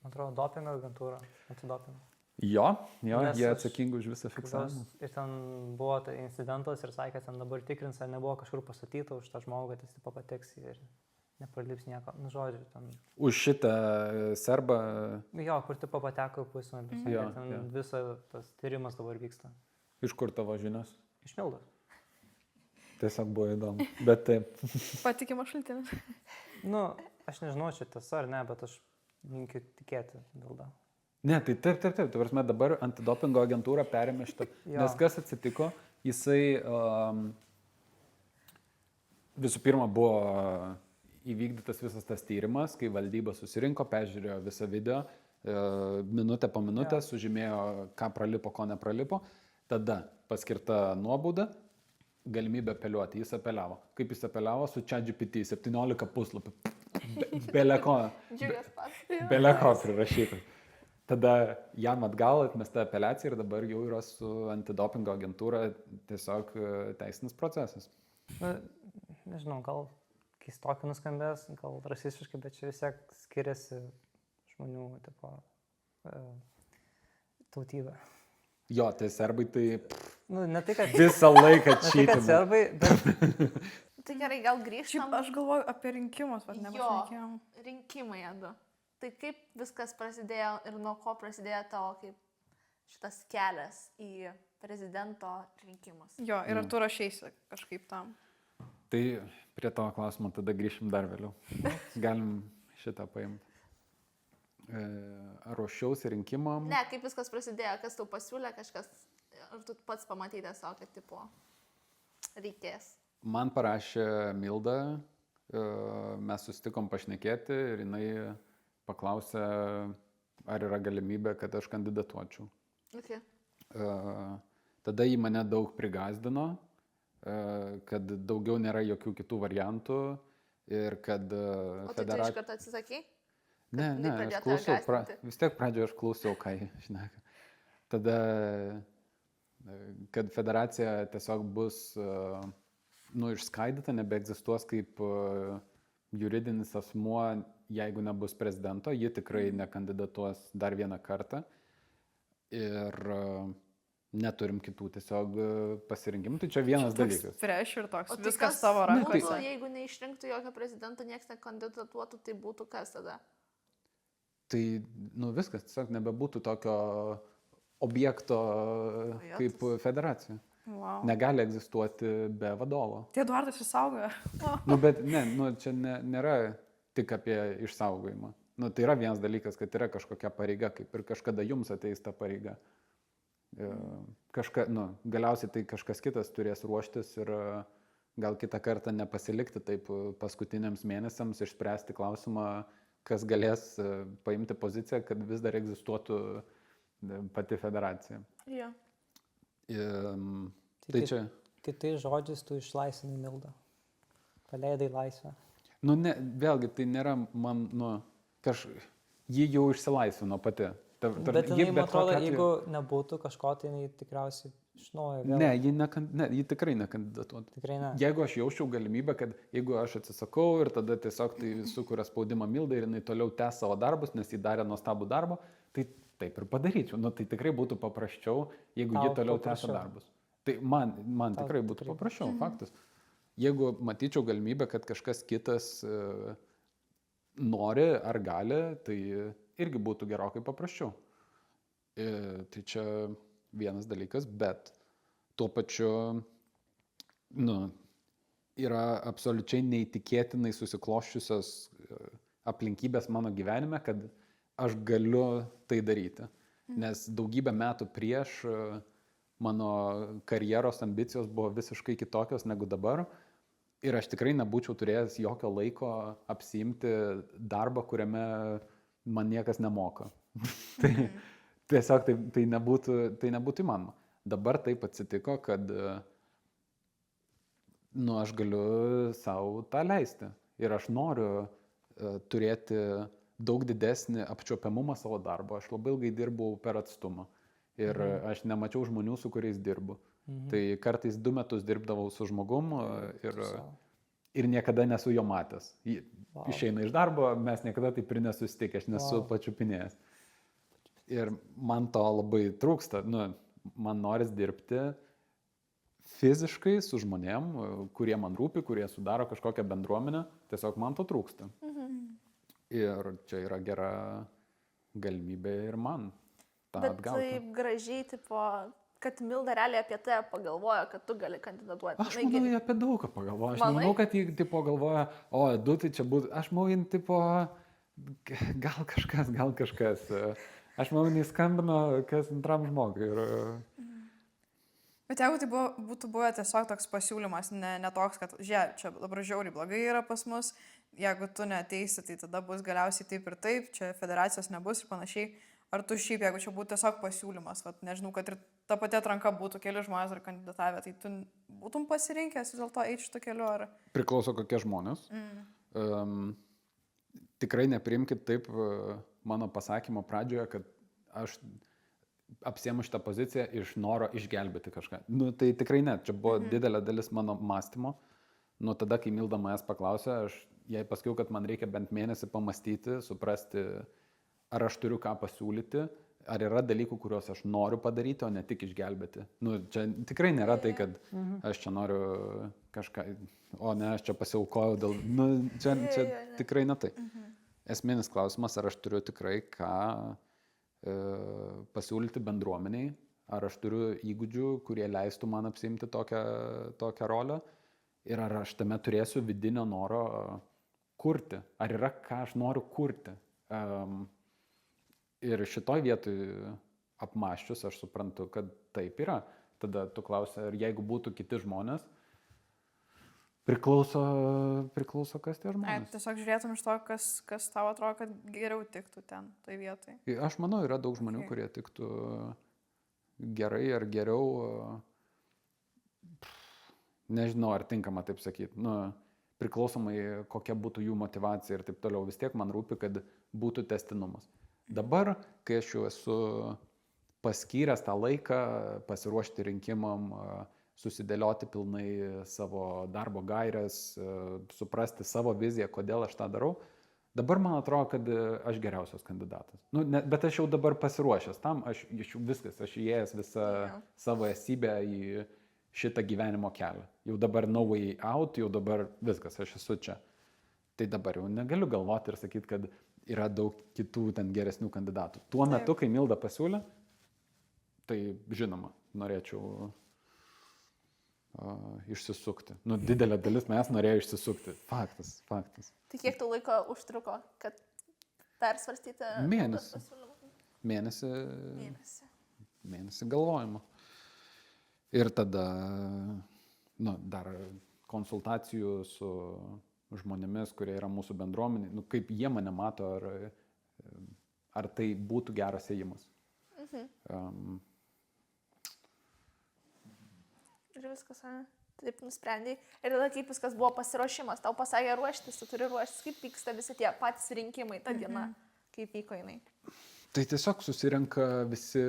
man atrodo, dopingo agentūra, antidopingo. Jo, Nes jie aš- atsakingi už visą fiksavimą. Ir ten buvo tai incidentas ir sakė, kad ten dabar tikrins, ar nebuvo kažkur pastatyta už tą žmogų, kad jis tipo pateks ir nepralips nieko. Nu, žodžiu, ten. Už šitą serbą, Jo, kur tipo pateko į pusvalandį. Jo, Ten jo. visas tas tyrimas dabar vyksta. iš kur tavo žinios? Iš Mildos. Tiesiog buvo įdomu. Bet taip. Patikimas šaltinis. Nu, aš nežinau, čia tiesa ar ne, bet aš linkiu tikėti Mildą. Ne, tai taip. Tai prasme, dabar antidopingo agentūra perėmė šitą. Jo. Nes kas atsitiko, jisai visų pirma buvo įvykdytas visas tas tyrimas, kai valdyba susirinko, peržiūrėjo visą video, minutę po minutės, sužymėjo, ką pralipo, ko nepralipo. Tada paskirta nuobauda, galimybė apeliuoti. Jis apeliavo. Kaip jis apeliavo? Su ChatGPT 17 puslapių. Beleko. Džiugas pats. Beleko prirašyta. Tada jam atgal atmesta apeliacija ir dabar jau yra su antidopingo agentūra tiesiog teisinis procesas. Na, nežinau, gal keistokai nuskambės, gal rasistiškai, bet čia vis tiek skiriasi žmonių tipo, tautybė. Jo, tai serbai tai Nu, ne tai, kad, visą laiką ne tai, kad čytina. serbai, bet Tai gerai, gal Šiaip grįžtam. aš galvoju apie rinkimus, vad Jo, nepašnekėjom. rinkimai du. Tai kaip viskas prasidėjo ir nuo ko prasidėjo tavo kaip šitas kelias į prezidento rinkimus? Jo, ir ar tu rašysi kažkaip tam? Tai prie tavo klausimo tada grįšim dar vėliau. Galim šitą paimti. Ar ruošiausi rinkimam? Ne, kaip viskas prasidėjo, kas tau pasiūlė kažkas, ar tu pats pamatei tiesiog, kad tipo reikės. Man parašė Milda, mes susitikom pašnekėti ir jinai paklausė, ar yra galimybė, kad aš kandidatuočiau. Okay. Tada jį mane daug prigazdino, kad daugiau nėra jokių kitų variantų ir kad O tai tu iš karto atsisakai? Ne, jinai aš pradėjo tave klausiau, gąsdinti? vis tiek pradžioje aš klausiau, ką jis šneka. Tada, kad federacija tiesiog bus išskaidyta, nebeegzistuos kaip juridinis asmuo, jeigu nebus prezidento, ji tikrai nekandidatuos dar vieną kartą. Ir neturim kitų tiesiog pasirinkimų. Tai čia vienas dalykas. Fresh ir toks, O tai viskas kas tavo būtų, rankose. jeigu neišrinktų jokio prezidento, niekas nekandidatuotų, tai būtų kas tada? Tai, viskas, tiesiog nebebūtų tokio objekto kaip federacija. Wow. Negali egzistuoti be vadovo. Tie Eduardas išsaugojo. Bet čia nėra tik apie išsaugojimą. Tai yra vienas dalykas, kad yra kažkokia pareiga, kaip ir kažkada jums ateis ta pareiga. Galiausiai tai kažkas kitas turės ruoštis ir gal kitą kartą nepasilikti taip paskutiniams mėnesiams, išspręsti klausimą, kas galės paimti poziciją, kad vis dar egzistuotų pati federacija. Jo. Tai čia. kitais žodžiais tu išlaisvinai Mildą. Paleidai laisvę. Vėlgi, tai nėra man, ji jau išsilaisvino pati. Bet jinai, man atrodo, jeigu nebūtų kažko, tai jinai tikriausiai iš naujo vėl. Ne, ji tikrai nekandidatuotų. Tikrai ne. Jeigu aš jausčiau galimybę, kad jeigu aš atsisakau ir tada tiesiog tai sukuria spaudimą Mildai ir jinai toliau tęs savo darbus, nes jį darė nuostabų darbą, tai taip ir padaryčiau. Nu, tai tikrai būtų paprasčiau, jeigu ji toliau tęsia darbus. Tai man tikrai būtų paprasčiau, faktas. Jeigu matyčiau galimybę, kad kažkas kitas nori ar gali, tai irgi būtų gerokai paprasčiau. Tai čia vienas dalykas, bet tuo pačiu yra absoliučiai neįtikėtinai susikloščiusios aplinkybės mano gyvenime, kad aš galiu tai daryti. Nes daugybę metų prieš mano karjeros ambicijos buvo visiškai kitokios negu dabar. Ir aš tikrai nebūčiau turėjęs jokio laiko apsiimti darbą, kuriame man niekas nemoka. Tai tiesiog tai nebūtų įmanoma. Dabar taip atsitiko, kad aš galiu savo tą leisti. Ir aš noriu turėti daug didesnį apčiuopiamumą savo darbo. Aš labai ilgai dirbau per atstumą. Ir aš nemačiau žmonių, su kuriais dirbu. Tai kartais 2 metus dirbdavau su žmogum ir niekada nesu jo matęs. Išeina iš darbo, mes niekada taip ir nesusitikę, aš nesu pačiupinėjęs. Ir man to labai trūksta. Man noris dirbti fiziškai su žmonėm, kurie man rūpi, kurie sudaro kažkokią bendruomenę. Tiesiog man to trūksta. Ir čia yra gera galimybė ir man tą atgauti. Bet taip gražiai, tipo, kad Milda realiai apie tai pagalvoja, kad tu gali kandidatuoti. Aš manau, jie apie daugą pagalvoja. Aš nemanau, kad jie tipo galvoja, tai čia būtų, aš manau, jie tipo, gal kažkas. Aš manau, jie skambino kas antram žmogui. Bet jeigu tai būtų buvę tiesiog toks pasiūlymas, ne toks, kad žiūrėk, čia dabar žiauriai blogai yra pas mus, jeigu tu neateisi, tai tada bus galiausiai taip ir taip, čia federacijos nebus ir panašiai. Ar tu šiaip, jeigu čia būtų tiesiog pasiūlymas, nežinau, kad ir ta pati atranka būtų keli žmonės ar kandidatavę, tai tu būtum pasirinkęs vis dėlto eiti šito keliu? Ar... Priklauso kokie žmonės. Tikrai nepriimkit taip mano pasakymo pradžioje, kad aš apsiemu šitą poziciją iš noro išgelbėti kažką. Tai tikrai ne, čia buvo didelė dalis mano mąstymo. Nuo tada, kai Milda manęs paklausė, aš jai pasakiau, kad man reikia bent mėnesį pamastyti, suprasti, ar aš turiu ką pasiūlyti, ar yra dalykų, kuriuos aš noriu padaryti, o ne tik išgelbėti. Čia tikrai nėra tai, kad aš čia noriu kažką, o ne, aš čia pasiaukojau dėl... Čia tikrai ne tai. Esminis klausimas, ar aš turiu tikrai ką pasiūlyti bendruomeniai, ar aš turiu įgūdžių, kurie leistų man apsiimti tokią rolę, ir ar aš tame turėsiu vidinio noro kurti, ar yra ką aš noriu kurti. Ir šitoj vietoj apmąsčius aš suprantu, kad taip yra. Tada tu klausi, ar jeigu būtų kiti žmonės, priklauso kas tie žmonės. Tiesiog žiūrėtum iš to, kas tau atrodo, kad geriau tiktų ten, toj vietoj. Aš manau, yra daug žmonių, kurie tiktų gerai ar geriau. Nežinau, ar tinkama taip sakyti. Priklausomai, kokia būtų jų motyvacija ir taip toliau. Vis tiek man rūpi, kad būtų tęstinumas. Dabar, kai aš jau esu paskyręs tą laiką, pasiruošti rinkimam, susidėlioti pilnai savo darbo gaires, suprasti savo viziją, kodėl aš tą darau, dabar man atrodo, kad aš geriausias kandidatas. Bet aš jau dabar pasiruošęs tam, aš įėjęs visą savo esybę į šitą gyvenimo kelią. Jau dabar no way out, jau dabar viskas, aš esu čia. Tai dabar jau negaliu galvoti ir sakyti, kad yra daug kitų ten geresnių kandidatų. Tuo metu, kai Milda pasiūlė, tai žinoma, norėčiau išsisukti. Didelė dalis mes norėjo išsisukti. Faktas. Tai kiek tu laiko užtruko, kad persvarstyti? Mėnesį galvojimo. Ir tada dar konsultacijų su žmonėmis, kurie yra mūsų bendruomenė, kaip jie mane mato, ar tai būtų geras ėjimas. Ir viskas, taip nusprendėjai. Ir tada kaip viskas buvo pasiruošimas, tau pasakė ruoštis, tu turi ruoštis, kaip vyksta visi tie patys rinkimai tą dieną, kaip vyko jinai. Tai tiesiog susirenka visi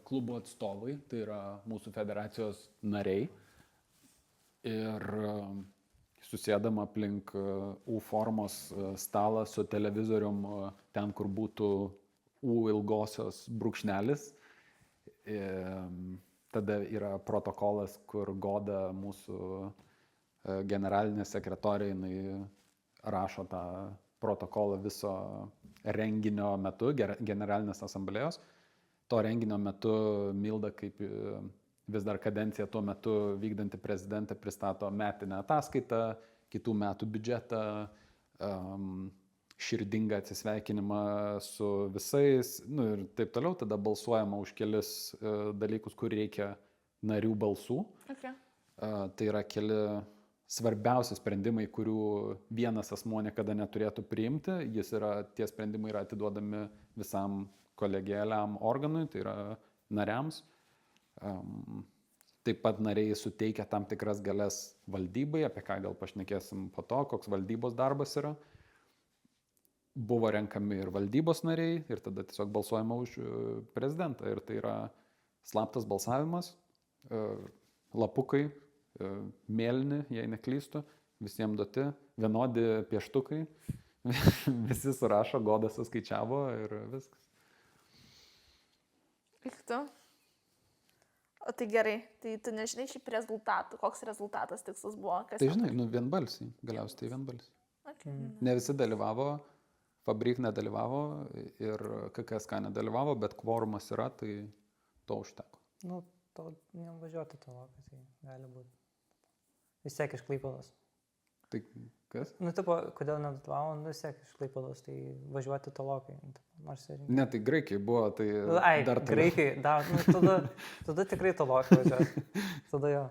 klubo atstovai, tai yra mūsų federacijos nariai. Ir susėdama aplink U formos stalą su televizorium ten, kur būtų U ilgosios brūkšnelis. Tada yra protokolas, kur Goda, mūsų generalinė sekretorė, jinai rašo tą protokolą viso renginio metu, generalinės asamblėjos. To renginio metu Milda, kaip vis dar kadenciją tuo metu vykdanti prezidentė, pristato metinę ataskaitą, kitų metų biudžetą, širdingą atsisveikinimą su visais, nu ir taip toliau. Tada balsuojama už kelis dalykus, kur reikia narių balsų. Okay. Tai yra keli svarbiausi sprendimai, kurių vienas asmuo niekada neturėtų priimti. Tie sprendimai yra atiduodami visam kolegialiam organui, tai yra nariams. Taip pat nariai suteikia tam tikras galias valdybai, apie ką gal pašnekėsim po to, koks valdybos darbas yra. Buvo renkami ir valdybos nariai ir tada tiesiog balsuojama už prezidentą. Ir tai yra slaptas balsavimas, lapukai, mėlyni, jei neklystu, visiems duoti, vienodi pieštukai, visi surašo, Goda suskaičiavo ir viskas. Ir tu? O tai gerai, tai tu nežinai šiaip rezultatų, koks rezultatas tikslas buvo? Tai žinai, vienbalsiai, galiausiai tai vienbalsiai. Okay. Ne visi dalyvavo, Fabrik nedalyvavo ir KKSK nedalyvavo, bet kvorumas yra, tai to užteko. Nu, to nevažiuoti tolokai, tai gali būti. Vis tiek iš Klaipėdos. Tai kas? Nu, tipo, kodėl nedalyvavo, nu, vis tiek iš Klaipėdos, tai važiuoti tolokai. Nors ir... Ne, tai Graikijai buvo, tai Ai, dar toliau. Graikijai, dar, nu, tada tikrai tolokai važiuoti. Tada jo.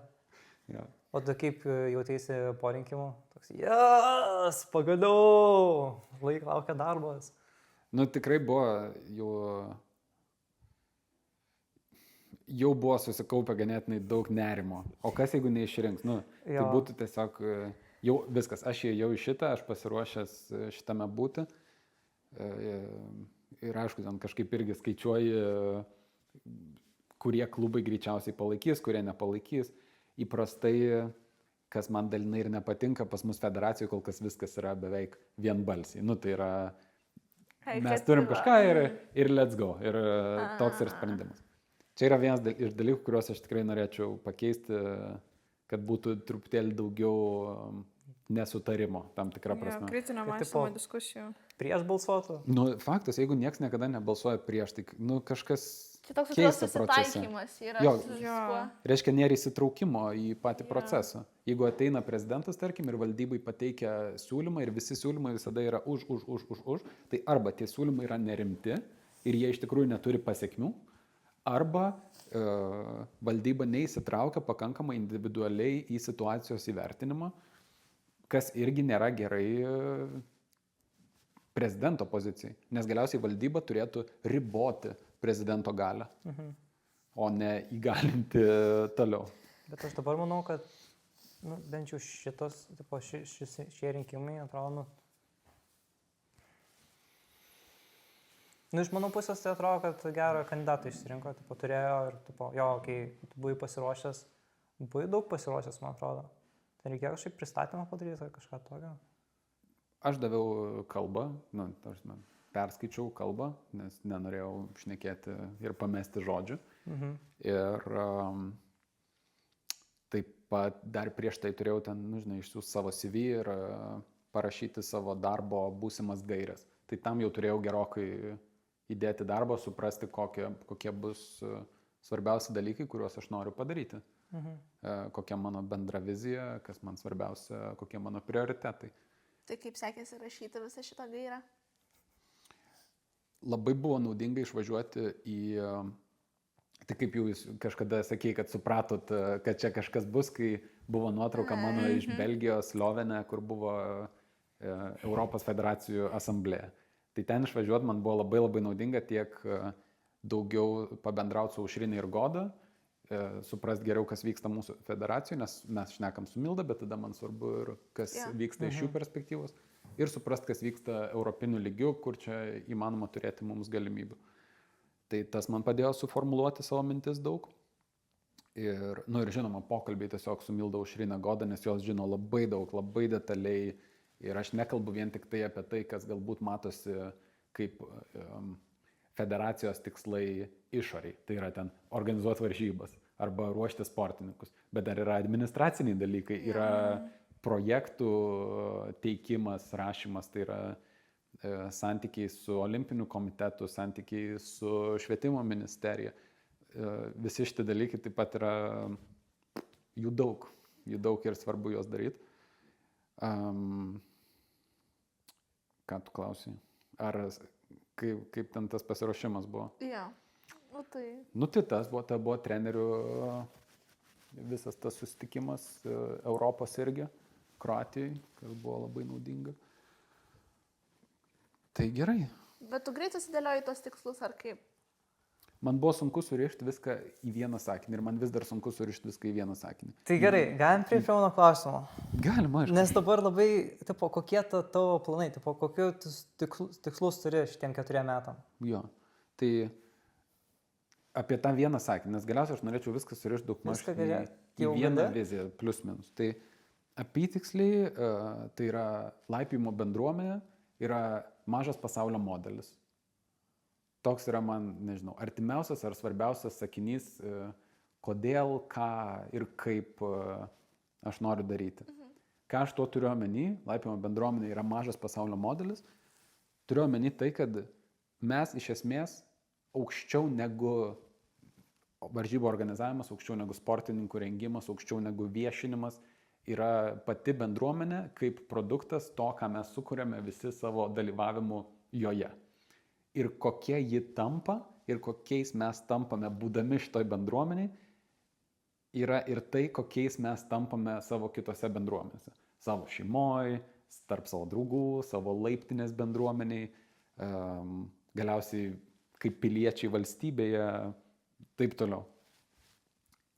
Ja. O tu kaip jautėsi po rinkimų? Toks, jas, pagaliau, laik laukia darbas. Nu, tikrai buvo jau buvo susikaupę ganėtinai daug nerimo. O kas jeigu neišrinks? Nu, tai Jo. būtų tiesiog jau viskas. Aš įėjau į šitą, aš pasiruošęs šitame būti. Ir aišku, ten kažkaip irgi skaičiuoji, kurie klubai greičiausiai palaikys, kurie nepalaikys. Įprastai, kas man dalinai ir nepatinka, pas mus federacijoje kol kas viskas yra beveik vienbalsiai. Nu, tai yra, mes turim kažką ir let's go. Ir toks ir sprendimas. Čia yra vienas iš dalykų, kuriuos aš tikrai norėčiau pakeisti, kad būtų truputėlį daugiau nesutarimo tam tikrą prasme. Kritinio Tai mąstymo tipo- diskusijų. Prieš balsuotų? Nu, faktas, jeigu niekas niekada nebalsuoja prieš, tai nu, kažkas Čia toks keista procese. susitaikymas yra. Jo. Su Jo. viskuo. Reiškia, nėra įsitraukimo į patį Jo. procesą. Jeigu ateina prezidentas, tarkim, ir valdybai pateikia siūlymą ir visi siūlymai visada yra už, tai arba tie siūlymai yra nerimti ir jie iš tikrųjų neturi pasiekmių, arba valdyba neįsitraukia pakankamai individualiai į situacijos įvertinimą, kas irgi nėra gerai prezidento pozicijai, nes galiausiai valdyba turėtų riboti prezidento galią, o ne įgalinti toliau. Bet aš dabar manau, kad nu, bent jau šitos, tipo, šie rinkimai, atrodo, nu, iš mano pusės tai atrodo, kad gerą kandidatą išsirinko, tipo, turėjo ir, tipo, jo, kai tu buvai pasiruošęs, buvai daug pasiruošęs, man atrodo. Tai reikėjo kažkaip pristatymą padaryti ar kažką tokio. Aš daviau kalbą, nu, perskaičiau kalbą, nes nenorėjau šnekėti ir pamesti žodžių. Ir taip pat dar prieš tai turėjau ten, nu, žinai, išsiųsti savo CV ir parašyti savo darbo būsimas gaires. Tai tam jau turėjau gerokai įdėti darbą, suprasti, kokie bus svarbiausi dalykai, kuriuos aš noriu padaryti. Kokia mano bendra vizija, kas man svarbiausia, kokie mano prioritetai. Tai kaip sekėsi rašyti visą šitą gairą? Labai buvo naudinga išvažiuoti į... Tai kaip jūs kažkada sakei, kad supratot, kad čia kažkas bus, kai buvo nuotrauka mano iš Belgijos Liovene, kur buvo Europos federacijų asamblėja. Tai ten išvažiuoti man buvo labai labai naudinga tiek daugiau pabendrauti su Aušrine ir Goda, suprast geriau, kas vyksta mūsų federacijoje, nes mes šnekam su Milda, bet tada man svarbu ir kas vyksta iš jų perspektyvos. ir suprast, kas vyksta europiniu lygiu, kur čia įmanoma turėti mums galimybių. Tai tas man padėjo suformuluoti savo mintis daug. Ir žinoma, pokalbiai tiesiog su Milda Aušrine Goda, nes jos žino labai daug, labai detaliai. Ir aš nekalbu vien tik tai apie tai, kas galbūt matosi kaip federacijos tikslai išoriai. Tai yra ten organizuoti varžybas arba ruošti sportininkus. Bet dar yra administraciniai dalykai, yra projektų teikimas, rašymas, tai yra santykiai su olimpiniu komitetu, santykiai su švietimo ministerija. Visi šitie dalykai taip pat yra jų daug ir svarbu juos daryti. Ką tu klausai? Ar kaip ten tas pasiruošimas buvo? Jo. Tai. Tai tas buvo trenerių visas tas susitikimas Europos irgi, Kroatijai, kas buvo labai naudinga. Tai gerai. Bet tu greit susidėlioji tos tikslus ar kaip? Man buvo sunku surišti viską į vieną sakinį ir man vis dar sunku surišti viską į vieną sakinį. Tai gerai, galim prie mano klausimo. Galima, aišku. Nes dabar labai, kokie tavo planai, kokius tikslus turi šitiem 4 metam? Jo, tai apie tą vieną sakinį, nes galiausiai aš norėčiau viską surišti daugmaž į vieną viziją, plius minus. Tai apytiksliai, tai yra laipiojimo bendruomenė, yra mažas pasaulio modelis. Toks yra man, nežinau, artimiausias ar svarbiausias sakinys, kodėl, ką ir kaip aš noriu daryti. Ką aš tuo turiu omeny, laipiojimo bendruomenė yra mažas pasaulio modelis, turiu omeny tai, kad mes iš esmės aukščiau negu varžybų organizavimas, aukščiau negu sportininkų rengimas, aukščiau negu viešinimas, yra pati bendruomenė kaip produktas to, ką mes sukūrėme visi savo dalyvavimu joje. Ir kokie ji tampa, ir kokiais mes tampame būdami šitoj bendruomeniai, yra ir tai, kokiais mes tampame savo kitose bendruomenėse. Savo šeimoje, tarp savo draugų, savo laiptinės bendruomeniai, galiausiai kaip piliečiai valstybėje, taip toliau.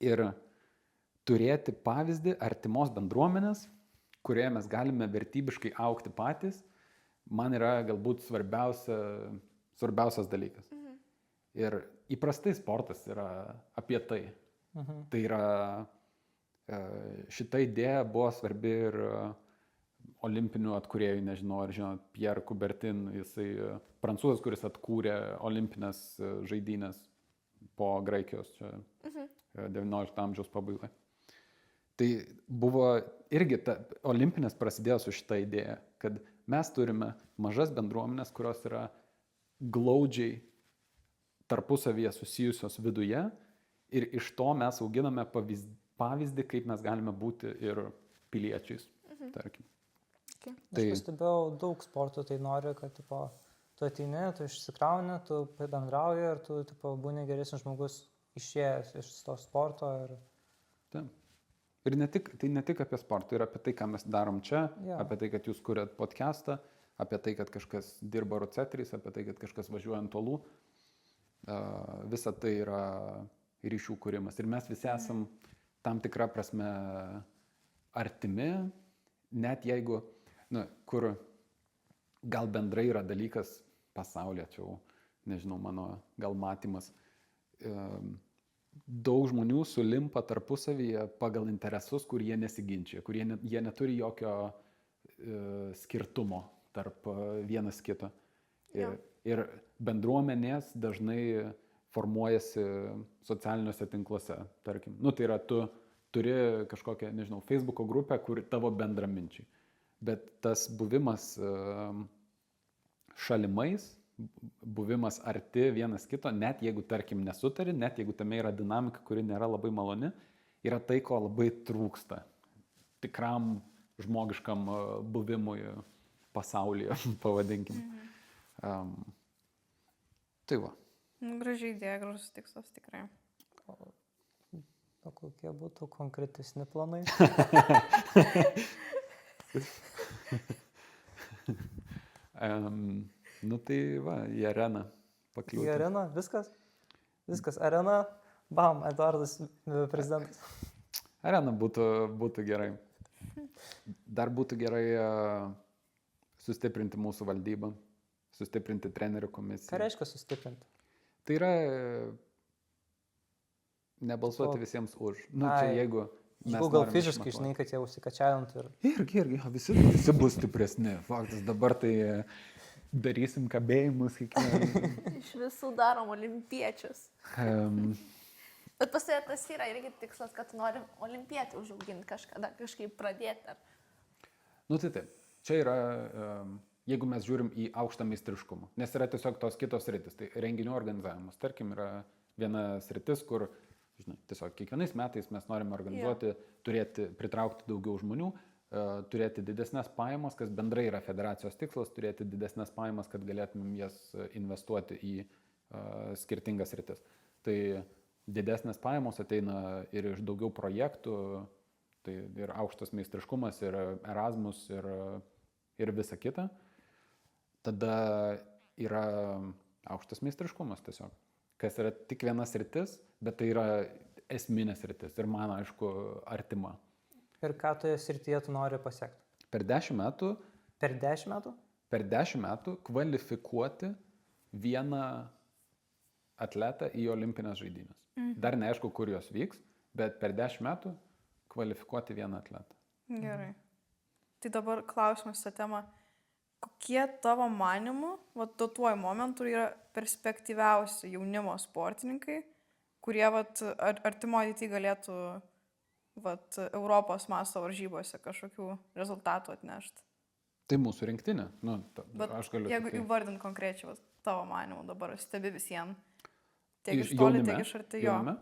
Ir turėti pavyzdį artimos bendruomenės, kurioje mes galime vertybiškai augti patys, man yra galbūt svarbiausias dalykas. Ir įprastai sportas yra apie tai. Tai yra, šita idėja buvo svarbi ir olimpinių atkūrėjų, nežinau, ar žinot, Pierre Coubertin, jisai prancūzas, kuris atkūrė olimpinės žaidynės po Graikijos, čia 19 amžiaus pabaigoje. Tai buvo irgi, olimpinės prasidėjo su šita idėja, kad mes turime mažas bendruomenės, kurios yra glaudžiai tarpusavyje susijusios viduje ir iš to mes auginame pavyzdį, kaip mes galime būti ir piliečiais, tarkim. Okay. Tai... Aš pastebėjau daug sportų, tai noriu, kad tu ateini, tu išsikrauni, tu bendrauji ir tu būni geresnis žmogus išėjęs iš to sporto. Ir... Taip. Ir tai ne tik apie sportą, ir apie tai, ką mes darom čia, apie tai, kad jūs kuriat podcastą, apie tai, kad kažkas dirba Roceteris, apie tai, kad kažkas važiuoja ant olų. Visa tai yra ryšių kūrimas. Ir mes visi esam tam tikrą prasme artimi, net jeigu, kur gal bendrai yra dalykas pasaulyje, čia, nežinau, mano gal matymas, daug žmonių sulimpa tarpusavyje pagal interesus, kur jie nesiginčia, kur jie neturi jokio skirtumo tarp vienas kito. Ir bendruomenės dažnai formuojasi socialiniuose tinkluose, tarkim. Tai yra, tu turi kažkokią, nežinau, Facebooko grupę, kur tavo bendraminčiai. Bet tas buvimas šalimais, buvimas arti vienas kito, net jeigu, tarkim, nesutari, net jeigu tame yra dinamika, kuri nėra labai maloni, yra tai, ko labai trūksta tikram žmogiškam buvimui pasaulyje, pavadinkim. Tai va. Gražiai idėja, gražus tikslas tikrai. O kokie būtų konkretesni planai? Tai va, į areną pakliūti. Į areną? Viskas? Viskas. Arena, bam, Eduardas prezidentas. Arena būtų gerai. Dar būtų gerai sustiprinti mūsų valdybą, sustiprinti trenerių komisiją. Ką reiškia sustiprinti? Tai yra nebalsuoti visiems už. Nu, čia Ai. jeigu... mes Gal norim fiziškai, išmatuoti. žinai, kad jie užsikačialant ir... Irgi, visi bus stipresni. Faktas, dabar tai darysim kabėjimus kiekvieną. Iš visų darom olimpiečius. Bet pas tai tas yra irgi tikslas, kad tu nori olimpietį užauginti kažkada, kažkaip pradėti. Nu tai taip, čia yra, jeigu mes žiūrim į aukštą meistriškumą, nes yra tiesiog tos kitos sritis, tai renginių organizavimas, tarkim, yra viena sritis, kur, žinai, tiesiog kiekvienais metais mes norime organizuoti, pritraukti daugiau žmonių, turėti didesnės pajamas, kas bendrai yra federacijos tikslas, turėti didesnės pajamas, kad galėtumėm jas investuoti į skirtingas sritis. Tai didesnės pajamos ateina ir iš daugiau projektų, tai ir aukštas meistriškumas, ir Erasmus, ir visa kita. Tada yra aukštas meistriškumas tiesiog, kas yra tik vienas sritis, bet tai yra esminė sritis ir man, aišku, artima. Ir ką toje srityje tu nori pasiekti? Per 10 metų Per 10 metų? per 10 metų kvalifikuoti vieną atletą į olimpinės žaidynės. Dar neaišku, kur jos vyks, bet per 10 metų kvalifikuoti vieną atletą. Gerai. Tai dabar klausimas tą temą. Kokie tavo manimų, tuo momentu yra perspektyviausi jaunimo sportininkai, kurie artimo ateityje galėtų Europos masto varžybose kažkokių rezultatų atnešti? Tai mūsų rinktinė. Nu, aš galiu. Jeigu įvardint konkrečiai tavo manimų, dabar stebi visiems. Tiek iš toli, jaunime, tiek iš arti jo. Jaunime.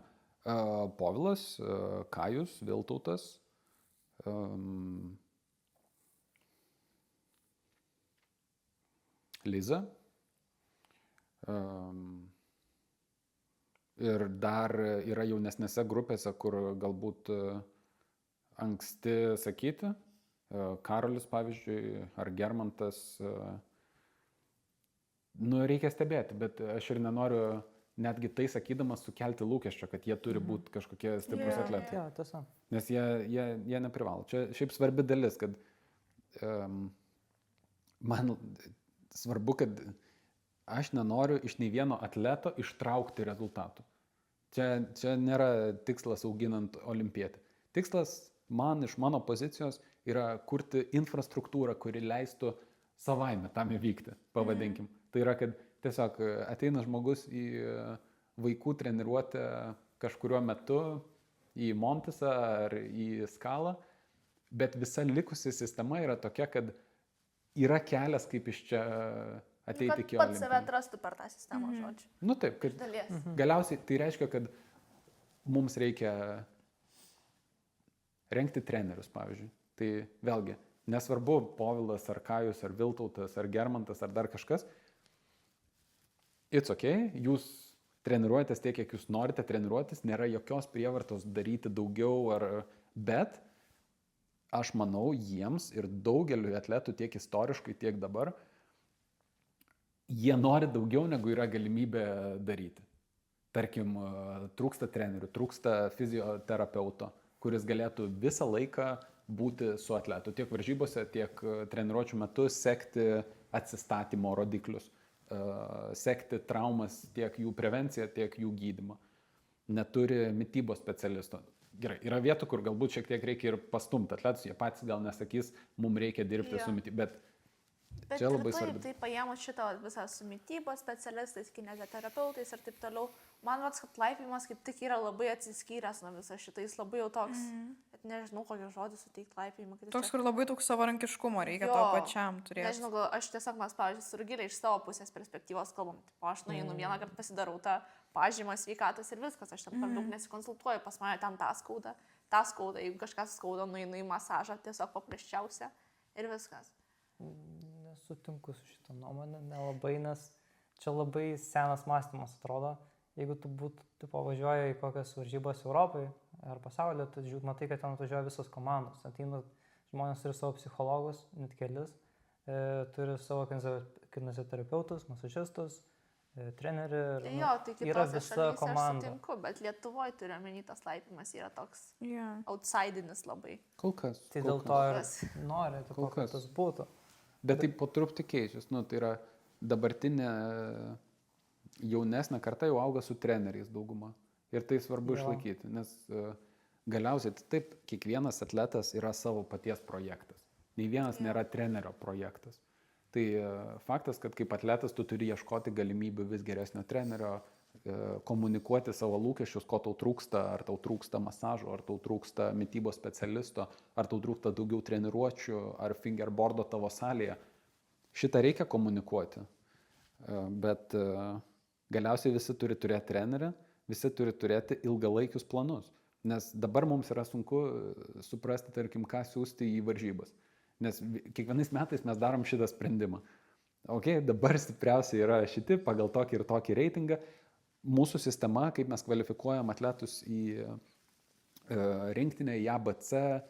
Povilas, Kajus, Viltautas, Liza. Ir dar yra jaunesnėse grupėse, kur galbūt anksti sakyti. Karolis, pavyzdžiui, ar Germantas. Nu, reikia stebėti, bet aš ir nenoriu netgi tai sakydamas sukelti lūkesčio, kad jie turi būti kažkokie stiprus atletai. Jo, tiesa. Nes jie neprivalo. Čia šiaip svarbi dalis, kad man svarbu, kad aš nenoriu iš nei vieno atleto ištraukti rezultatų. Čia nėra tikslas auginant olimpietį. Tikslas man iš mano pozicijos yra kurti infrastruktūrą, kuri leistų savaime tam įvykti, pavadinkim. Tai yra, kad tiesiog ateina žmogus į vaikų treniruotę kažkuriuo metu į Montisą ar į Skalą, bet visa likusi sistema yra tokia, kad yra kelias, kaip iš čia ateiti iki Pats save atrastų per tą sistemą, žodžiu. Nu taip, kad Dalies. galiausiai tai reiškia, kad mums reikia rengti trenerius, pavyzdžiui. Tai vėlgi, nesvarbu Povilas, ar Kajus, ar Viltautas, ar Germantas, ar dar kažkas, it's okay, jūs treniruojatės tiek, kiek jūs norite treniruotis, nėra jokios prievartos daryti daugiau, bet aš manau, jiems ir daugeliu atletų tiek istoriškai, tiek dabar, jie nori daugiau, negu yra galimybė daryti. Tarkim, trūksta trenerių, trūksta fizioterapeuto, kuris galėtų visą laiką būti su atletu, tiek varžybose, tiek treniruočių metu sekti atsistatymo rodiklius, sekti traumas, tiek jų prevenciją, tiek jų gydymą. Neturi mitybos specialisto. Gerai, yra vietų, kur galbūt šiek tiek reikia ir pastumti atletus, jie patys gal nesakys, mums reikia dirbti su mityba, bet čia labai svarbu. Tai paėmus šitą visą su mitybos specialistais, kineziterapeutais ir taip toliau, man vats, kad laipimas kaip tik yra labai atsiskyręs nuo viso šito, jis labai jau toks, bet nežinau, kokį žodį suteikti laipimą. Toks, kur labai daug savarankiškumo reikia to pačiam turėti. Nežinau, gal aš tiesiog, mes, pavyzdžiui, su Rugilė iš savo pusės perspektyvos kalbam. Tipo, aš nueinu vieną kartą pasidarau tą pažymą sveikatos ir viskas, aš ten per daug nesikonsultuoju, pas mane ten tą skauda, jeigu kažkas skauda, nueinu į masažą, tiesiog paprasčiausia ir viskas. Nesutinku su šitą nuomonę, nelabai, nes čia labai senas mąstymas atrodo. Jeigu tu važiuoji į kokias varžybas Europai ar pasaulyje, tu matai, kad ten važiuoja visos komandos. Ateina žmonės turi savo psichologus, net kelis, turi savo kineziterapeutus, masažistus, trenerį. Jo, tai kitose šalyse aš sutinku, bet Lietuvoje turiu omeny, tas laipimas yra toks outsidinis labai. Kol kas. Tai dėl to ir nori, kad tas būtų. Bet tai po truputį keičiasi. Nu, tai yra dabartinė jaunesnė karta jau auga su treneriais dauguma. Ir tai svarbu išlaikyti, nes galiausiai taip, kiekvienas atletas yra savo paties projektas. Nei vienas nėra trenerio projektas. Tai faktas, kad kaip atletas tu turi ieškoti galimybių vis geresnio trenerio, komunikuoti savo lūkesčius, ko tau trūksta, ar tau trūksta masažo, ar tau trūksta mitybos specialisto, ar tau trūksta daugiau treniruočių, ar fingerboardo tavo salėje. Šitą reikia komunikuoti, bet galiausiai visi turi turėti trenerį, visi turi turėti ilgalaikius planus, nes dabar mums yra sunku suprasti, tarkim, ką siūsti į varžybas, nes kiekvienais metais mes darom šitą sprendimą. Ok, dabar stipriausiai yra šiti pagal tokį ir tokį reitingą. Mūsų sistema, kaip mes kvalifikuojam atletus į rinktinę, į ABC,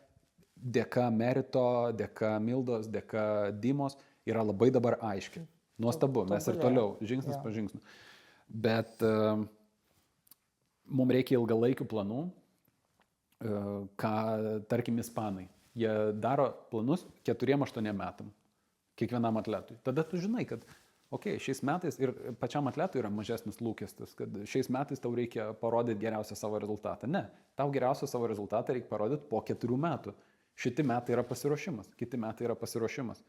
dėka Merito, dėka Mildos, dėka Dimos, yra labai dabar aiški. Nuostabu, mes ir toliau, žingsnis po žingsnio. Bet mums reikia ilgalaikių planų, ką, tarkim, ispanai. Jie daro planus 4-8 metam, kiekvienam atletui. Tada tu žinai, kad šiais metais ir pačiam atletui yra mažesnis lūkestis, kad šiais metais tau reikia parodyti geriausią savo rezultatą. Ne, tau geriausią savo rezultatą reikia parodyti po 4 metų. Šiti metai yra pasiruošimas, kiti metai yra pasiruošimas.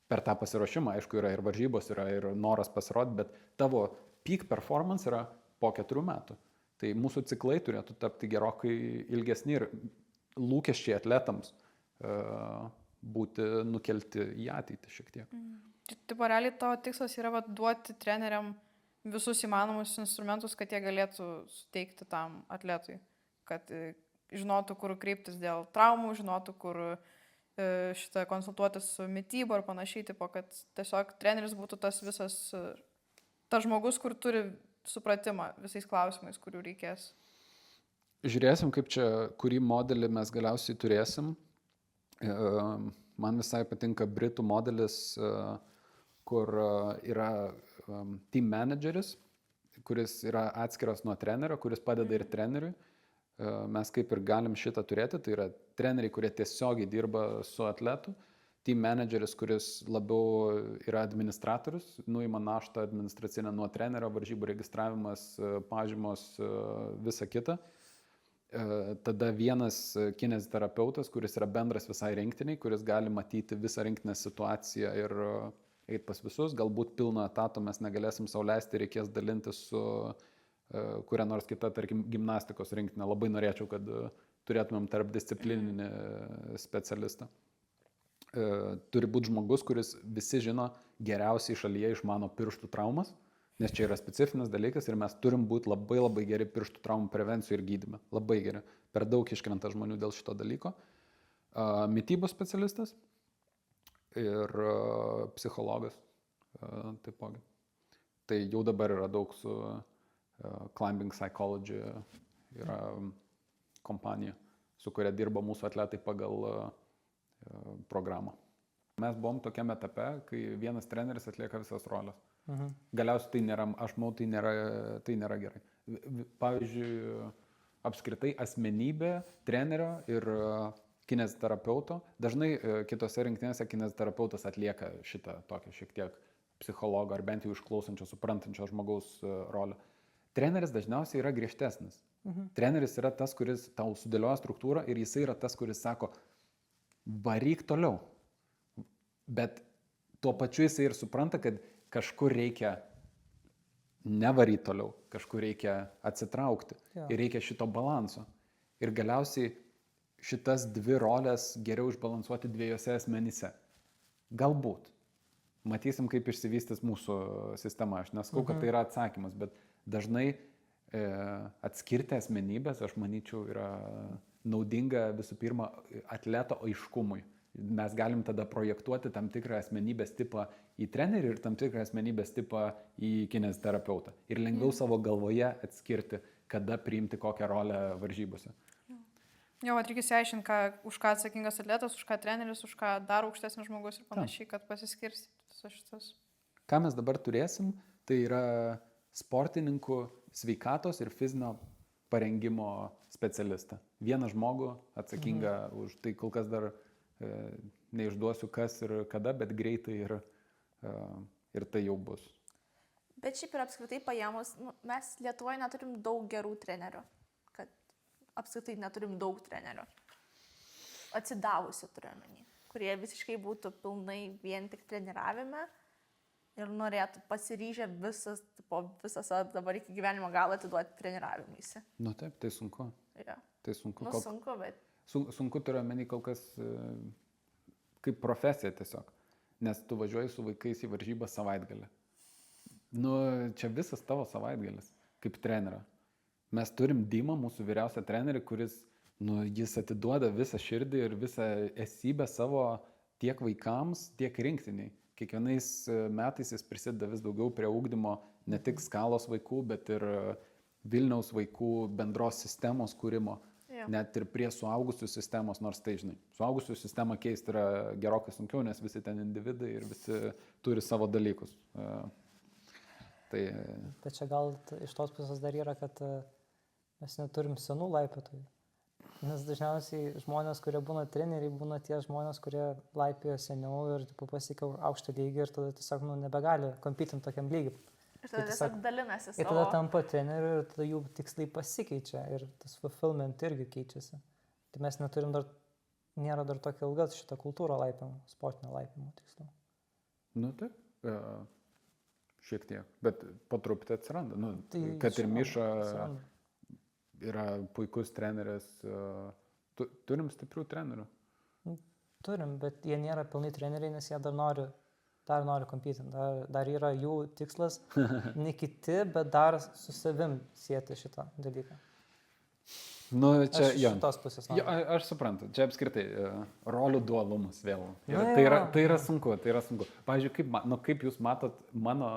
Per tą pasiruošimą, aišku, yra ir varžybos, yra ir noras pasirodyti, bet tavo peak performance yra po 4 metų. Tai mūsų ciklai turėtų tapti gerokai ilgesni ir lūkesčiai atletams būti nukelti į ateitį šiek tiek. Tipo, realiai tavo tikslas yra duoti treneriam visus įmanomus instrumentus, kad jie galėtų suteikti tam atletui. Kad žinotų, kur kreiptis dėl traumų, žinotų, kur šitą konsultuotis su mitybu ar panašiai, tipo, kad tiesiog treneris būtų tas visas, tas žmogus, kur turi supratimą visais klausimais, kurių reikės. Žiūrėsim, kaip čia, kurį modelį mes galiausiai turėsim. Man visai patinka Britų modelis, kur yra team manageris, kuris yra atskiras nuo trenerio, kuris padeda ir treneriui. Mes kaip ir galim šitą turėti, tai yra treneriai, kurie tiesiogiai dirba su atletu, team manageris, kuris labiau yra administratorius, nuima naštą administracinę nuo trenerio, varžybų registravimas, pažymos, visa kita. Tada vienas kineziterapeutas, kuris yra bendras visai rinktiniai, kuris gali matyti visą rinktinės situaciją ir eiti pas visus. Galbūt pilno etato mes negalėsim sau leisti, reikės dalintis su kuria nors kita, tarkim, gimnastikos rinktinė. Labai norėčiau, kad turėtumėm tarpdisciplininį specialistą. Turi būti žmogus, kuris visi žino geriausiai šalyje išmano pirštų traumas, nes čia yra specifinis dalykas ir mes turim būti labai labai geri pirštų traumų prevencijų ir gydyme. Labai geri. Per daug iškrenta žmonių dėl šito dalyko. Mitybos specialistas ir psichologas taipogi. Tai jau dabar yra daug su Climbing Psychology, yra kompanija, su kuria dirba mūsų atletai pagal programą. Mes buvom tokiame etape, kai vienas treneris atlieka visas roles. Galiausiai tai nėra, aš manau, tai nėra gerai. Pavyzdžiui, apskritai asmenybė trenerio ir kineziterapeuto. Dažnai kitose rinktinėse kineziterapeutas atlieka šitą tokią šiek tiek psichologo ar bent jau išklausančio, suprantančio žmogaus rolę. Treneris dažniausiai yra griežtesnis. Treneris yra tas, kuris tau sudėlioja struktūrą ir jisai yra tas, kuris sako, varyk toliau. Bet tuo pačiu jisai ir supranta, kad kažkur reikia nevaryti toliau, kažkur reikia atsitraukti. Ir reikia šito balanso. Ir galiausiai šitas dvi rolės geriau išbalansuoti dviejose asmenyse. Galbūt. Matysim, kaip išsivystys mūsų sistema. Aš nesakau, kad tai yra atsakymas, bet dažnai atskirti asmenybės, aš manyčiau, yra naudinga visų pirma atleto aiškumui. Mes galim tada projektuoti tam tikrą asmenybės tipą į trenerį ir tam tikrą asmenybės tipą į kineziterapeutą. Ir lengviau savo galvoje atskirti, kada priimti kokią rolę varžybose. Jo, reikia išsiaiškinti, už ką atsakingas atletas, už ką treneris, už ką dar aukštesnis žmogus ir panašiai, kad pasiskirstyti visus šitus. Ką mes dabar turėsim, tai yra sportininkų sveikatos ir fizinio parengimo specialistą. Vieną žmogų atsakingą už tai, kol kas dar neišduosiu kas ir kada, bet greitai ir tai jau bus. Bet šiaip ir apskritai paėmus, mes Lietuvoje neturim daug gerų trenerių. Kad apskritai neturim daug trenerių. Atsidavusių turiuomenį, kurie visiškai būtų pilnai vien tik treniravime ir norėtų pasiryžę visą savo dabar iki gyvenimo galą atiduoti treniravimuisi. Nu taip, tai sunku. Ja. Tai sunku. Sunku, bet... Sunku turiuomenį kol kas kaip profesija tiesiog, nes tu važiuoji su vaikais į varžybą savaitgalį. Nu, čia visas tavo savaitgalis, kaip trenerio. Mes turim Dimą, mūsų vyriausią trenerį, kuris, jis atiduoda visą širdį ir visą esybę savo tiek vaikams, tiek rinktiniai. Kiekvienais metais jis prisideda vis daugiau prie ugdymo ne tik Skalos vaikų, bet ir Vilniaus vaikų bendros sistemos kūrimo. Net ir prie suaugusių sistemos, nors tai, žinai, suaugusių sistemą keisti yra gerokai sunkiau, nes visi ten individai ir visi turi savo dalykus. Bet čia gal iš tos pusės dar yra, kad mes neturim senų laipiotojų. Nes dažniausiai žmonės, kurie būna treneriai, būna tie žmonės, kurie laipiojo seniau ir pasiekia aukštą lygį ir tada tiesiog nebegali kompitinti tokiam lygiui. Ir tada tiesiog dalinasi savo. Ir tada tampa treneriu ir tada jų tikslai pasikeičia ir tas fulfillment irgi keičiasi. Tai mes neturim dar, nėra dar tokia ilga šitą kultūrą laipimo, sportinio laipimo tiksliau. Nu taip. Šiek tiek, bet po truputį atsiranda. Tai kad ir Miša yra puikus treneris. Turim stiprių trenerių. Turim, bet jie nėra pilnai treneriai, nes jie dar nori kompitinti. Dar yra jų tikslas, ne kiti, bet dar su savim sieti šitą dalyką. Čia, aš šitos pusės noriu. Aš suprantu, čia apskritai rolių dualumas vėl. Tai yra sunku. Pavyzdžiui, kaip jūs matot mano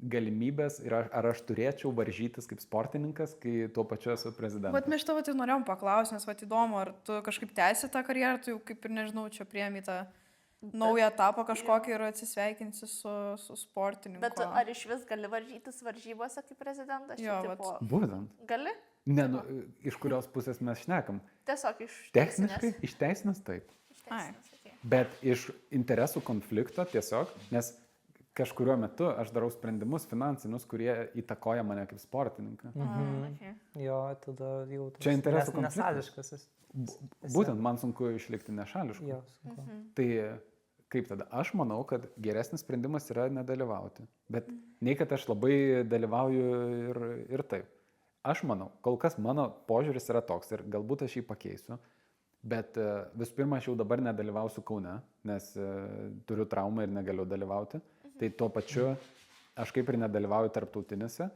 galimybės ir ar aš turėčiau varžytis kaip sportininkas, kai tuo pačiu esu prezidentas? Bet mes tavo tai norėjom paklausti, nes įdomu, ar tu kažkaip tęsi tą karjerą, tu jau kaip ir nežinau, čia priemi tą naują etapą kažkokį ir atsisveikinsi su sportininku. Bet ar iš vis gali varžytis varžybose kaip prezidentas? Jo, būtent. Gali? Ne, iš kurios pusės mes šnekam. Tiesiog iš techniškai, iš teisinės taip. Okay. Bet iš interesų konflikto tiesiog, nes kažkuriuo metu aš darau sprendimus finansinius, kurie įtakoja mane kaip sportininką. Okay. Jo, tada jau... Čia interesų konfliktas. Nesališkas. Būtent man sunku išlikti nešališku. Jo, sunku. Tai kaip tada? Aš manau, kad geresnis sprendimas yra nedalyvauti. Bet nei kad aš labai dalyvauju ir taip. Aš manau, kol kas mano požiūris yra toks ir galbūt aš jį pakeisiu, bet visų pirma, aš jau dabar nedalyvausiu Kaune, nes turiu traumą ir negaliu dalyvauti. Tai tuo pačiu aš kaip ir nedalyvauju tarptautinėse,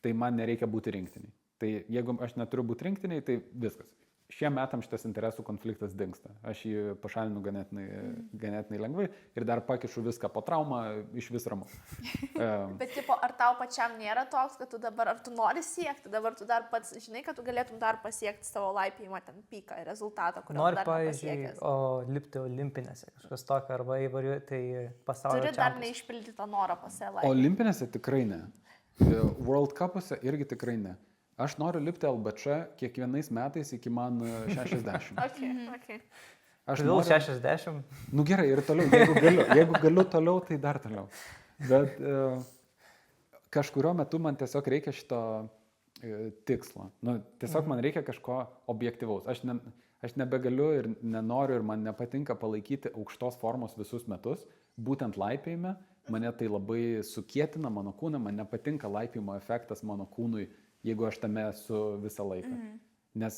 tai man nereikia būti rinktiniai. Tai jeigu aš neturiu būti rinktiniai, tai viskas. Šiem metam šitas interesų konfliktas dingsta. Aš jį pašalinu ganėtinai lengvai ir dar pakišu viską po traumą, iš vis ramu. Bet ar tau pačiam nėra toks, kad tu dabar, ar tu nori siekti, dabar tu dar pats žinai, kad tu galėtum dar pasiekti savo laipėjimą ten pyką rezultatą, kurio dar nepasiekęs? Nori, lipti olimpinėse, kažkas tokio, arba įvariuoti į pasaulio čempionus. Turi dar neišpildytą norą pas save laipėjimą. Olimpinėse tikrai ne. World Cupuose irgi tikrai ne. Aš noriu lipti LBČ kiekvienais metais iki man 60. Okay. Aš noriu 60. Nu gerai, ir toliau, jeigu galiu toliau, tai dar toliau. Bet kažkurio metu man tiesiog reikia šito tikslo. Tiesiog man reikia kažko objektyvaus. Aš nebegaliu ir nenoriu ir man nepatinka palaikyti aukštos formos visus metus, būtent laipėjime. Mane tai labai sukietina mano kūną, man nepatinka laipėjimo efektas mano kūnui, jeigu aš tame esu visą laiką. Nes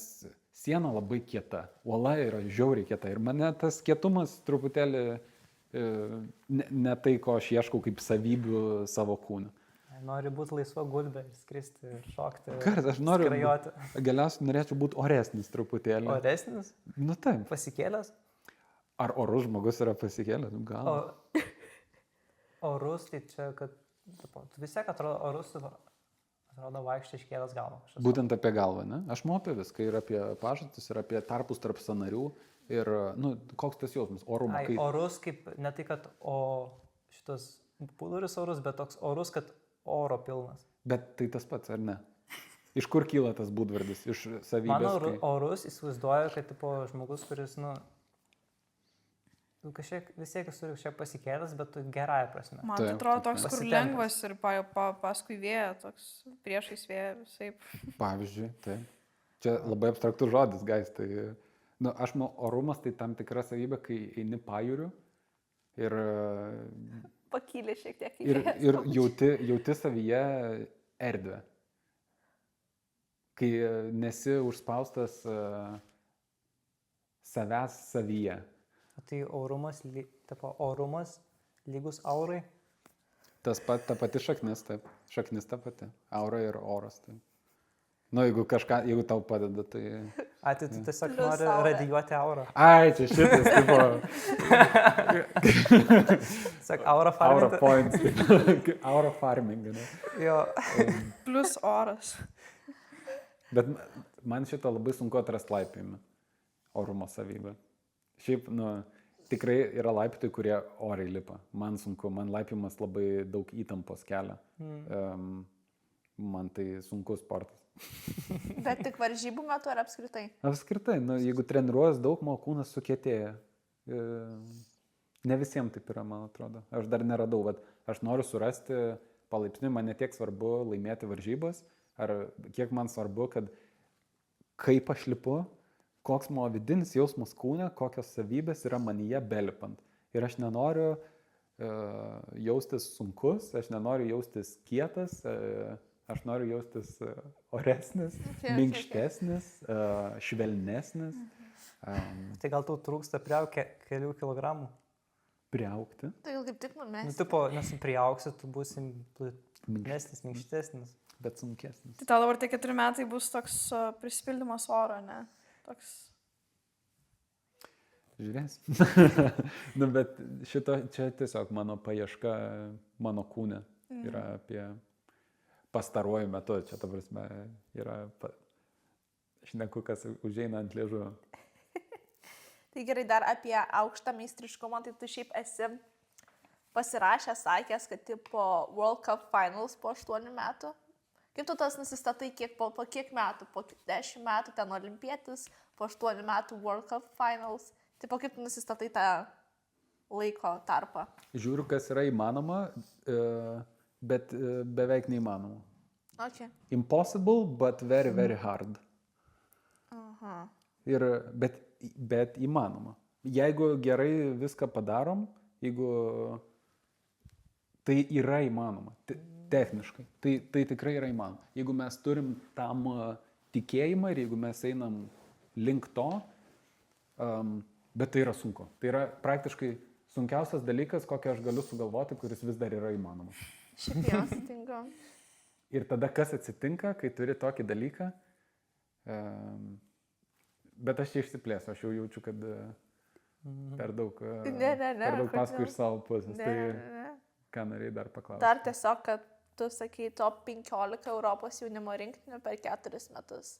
siena labai kieta, uola yra žiauriai kieta ir mane tas kietumas truputėlį ne tai, ko aš ieškau kaip savybių savo kūną. Nori būti laisva gulbė, skristi, šokti, aš noriu, skrajoti. Galiausiai norėčiau būti oresnis truputėlį. Oresnis? Nu taip. Pasikėlęs? Ar orus žmogus yra pasikėlęs? Gal. Orus, tai čia, kad vis tiek atrodo orus, atrodo vaikščiai iškėlęs galvą. Būtent apie galvą, ne? Aš manau apie viską, ir apie pažadus, ir apie tarpus tarp sąnarių, ir, koks tas jausmas, orumo. Orus kaip, ne tai, kad šitas pūduris orus, bet toks orus, kad oro pilnas. Bet tai tas pats, ar ne? Iš kur kyla tas būdvardis? Iš savybės? Mano orus įsivaizduoju, kad tipo žmogus, kuris, tu kažkiek vis tiek esi kažkiek pasikėlęs, bet tu gerąją prasme. Man Taip, tai atrodo taip, toks, taip. kur Pasitempęs. lengvas ir paskui vėją, toks priešais vėją visai. Pavyzdžiui, tai. Čia labai abstraktus žodis, guys. Tai, nu, aš manau, orumas tai tam tikra savybė, kai eini pajūriu ir, Pakylė šiek tiek į ir jauti savyje erdvę. Kai nesi užspaustas savęs savyje. Tai orumas lygus aurai. Ta pati šaknis, taip. Šaknis ta pati. Aura ir oras. Taip. Nu, jeigu tau padeda, tai... Tai tu tiesiog Plius nori aura. radijuoti aurą. Ai, čia šitas, tipo... Tiesiog aura Aura farminti. points. Taip. Aura farming, ne? Jo. Plius oras. Bet man šitą labai sunku atrasti laipėjimą. Orumo savybę. Šiaip, nu, tikrai yra laiptai, kurie oriai lipa. Man sunku, man laipimas labai daug įtampos kelia. Man tai sunkus sportas. Bet tik varžybų metu ar apskritai? Apskritai, nu, jeigu treniruojas daug, mano kūnas sukietėja. Ne visiems taip yra, man atrodo. Aš dar neradau, bet aš noriu surasti palaipsniui, man netiek svarbu laimėti varžybas, ar kiek man svarbu, kad kaip aš lipu, koks mano vidinis jausmas kūne, kokios savybės yra manyje belipant. Ir aš nenoriu jaustis sunkus, aš nenoriu jaustis kietas, aš noriu jaustis oresnis, minkštesnis, švelnesnis. Tai gal tau trūksta priaugti kelių kilogramų? Priaugti. Tai gal kaip tik Nu, numesti. tipo, nes priaugsi, tu būsi plėsnis, minkštesnis. Bet sunkesnis. Tai tau dabar tie 4 metai bus toks prisipildymas oro, ne? Toks. Žiūrės. Nu, bet čia tiesiog mano paieška, mano kūne yra apie pastaruoju metu. Čia, ta prasme, yra šneku, kas užeina ant liežuvio. Tai gerai, dar apie aukštą meistriškumą, tai tu šiaip esi pasirašęs, sakęs, kad tipo World Cup Finals po 8 metų. Kaip tu tas nusistatai, po kiek metų? Po 10 metų ten olimpietis, po 8 metų World Cup Finals. Tipo kaip tu nusistatai tą laiko tarpą? Žiūriu, kas yra įmanoma, bet beveik neįmanoma. Okay. Impossible, but very, very hard. Aha. Bet įmanoma. Jeigu gerai viską padarom, jeigu tai yra įmanoma, techniškai, tai tikrai yra įmanoma. Jeigu mes turim tam tikėjimą ir jeigu mes einam link to, bet tai yra sunku. Tai yra praktiškai sunkiausias dalykas, kokį aš galiu sugalvoti, kuris vis dar yra įmanomas. Šiaip jau sutinku. Ir tada kas atsitinka, kai turi tokį dalyką, bet aš čia išsiplėsiu, aš jau jaučiu, kad per daug, per daug paskui iš savo pusės. Tai ką norėjai dar paklausti? Dar tiesiog, kad tu sakai top 15 Europos jaunimo rinktinių per 4 metus.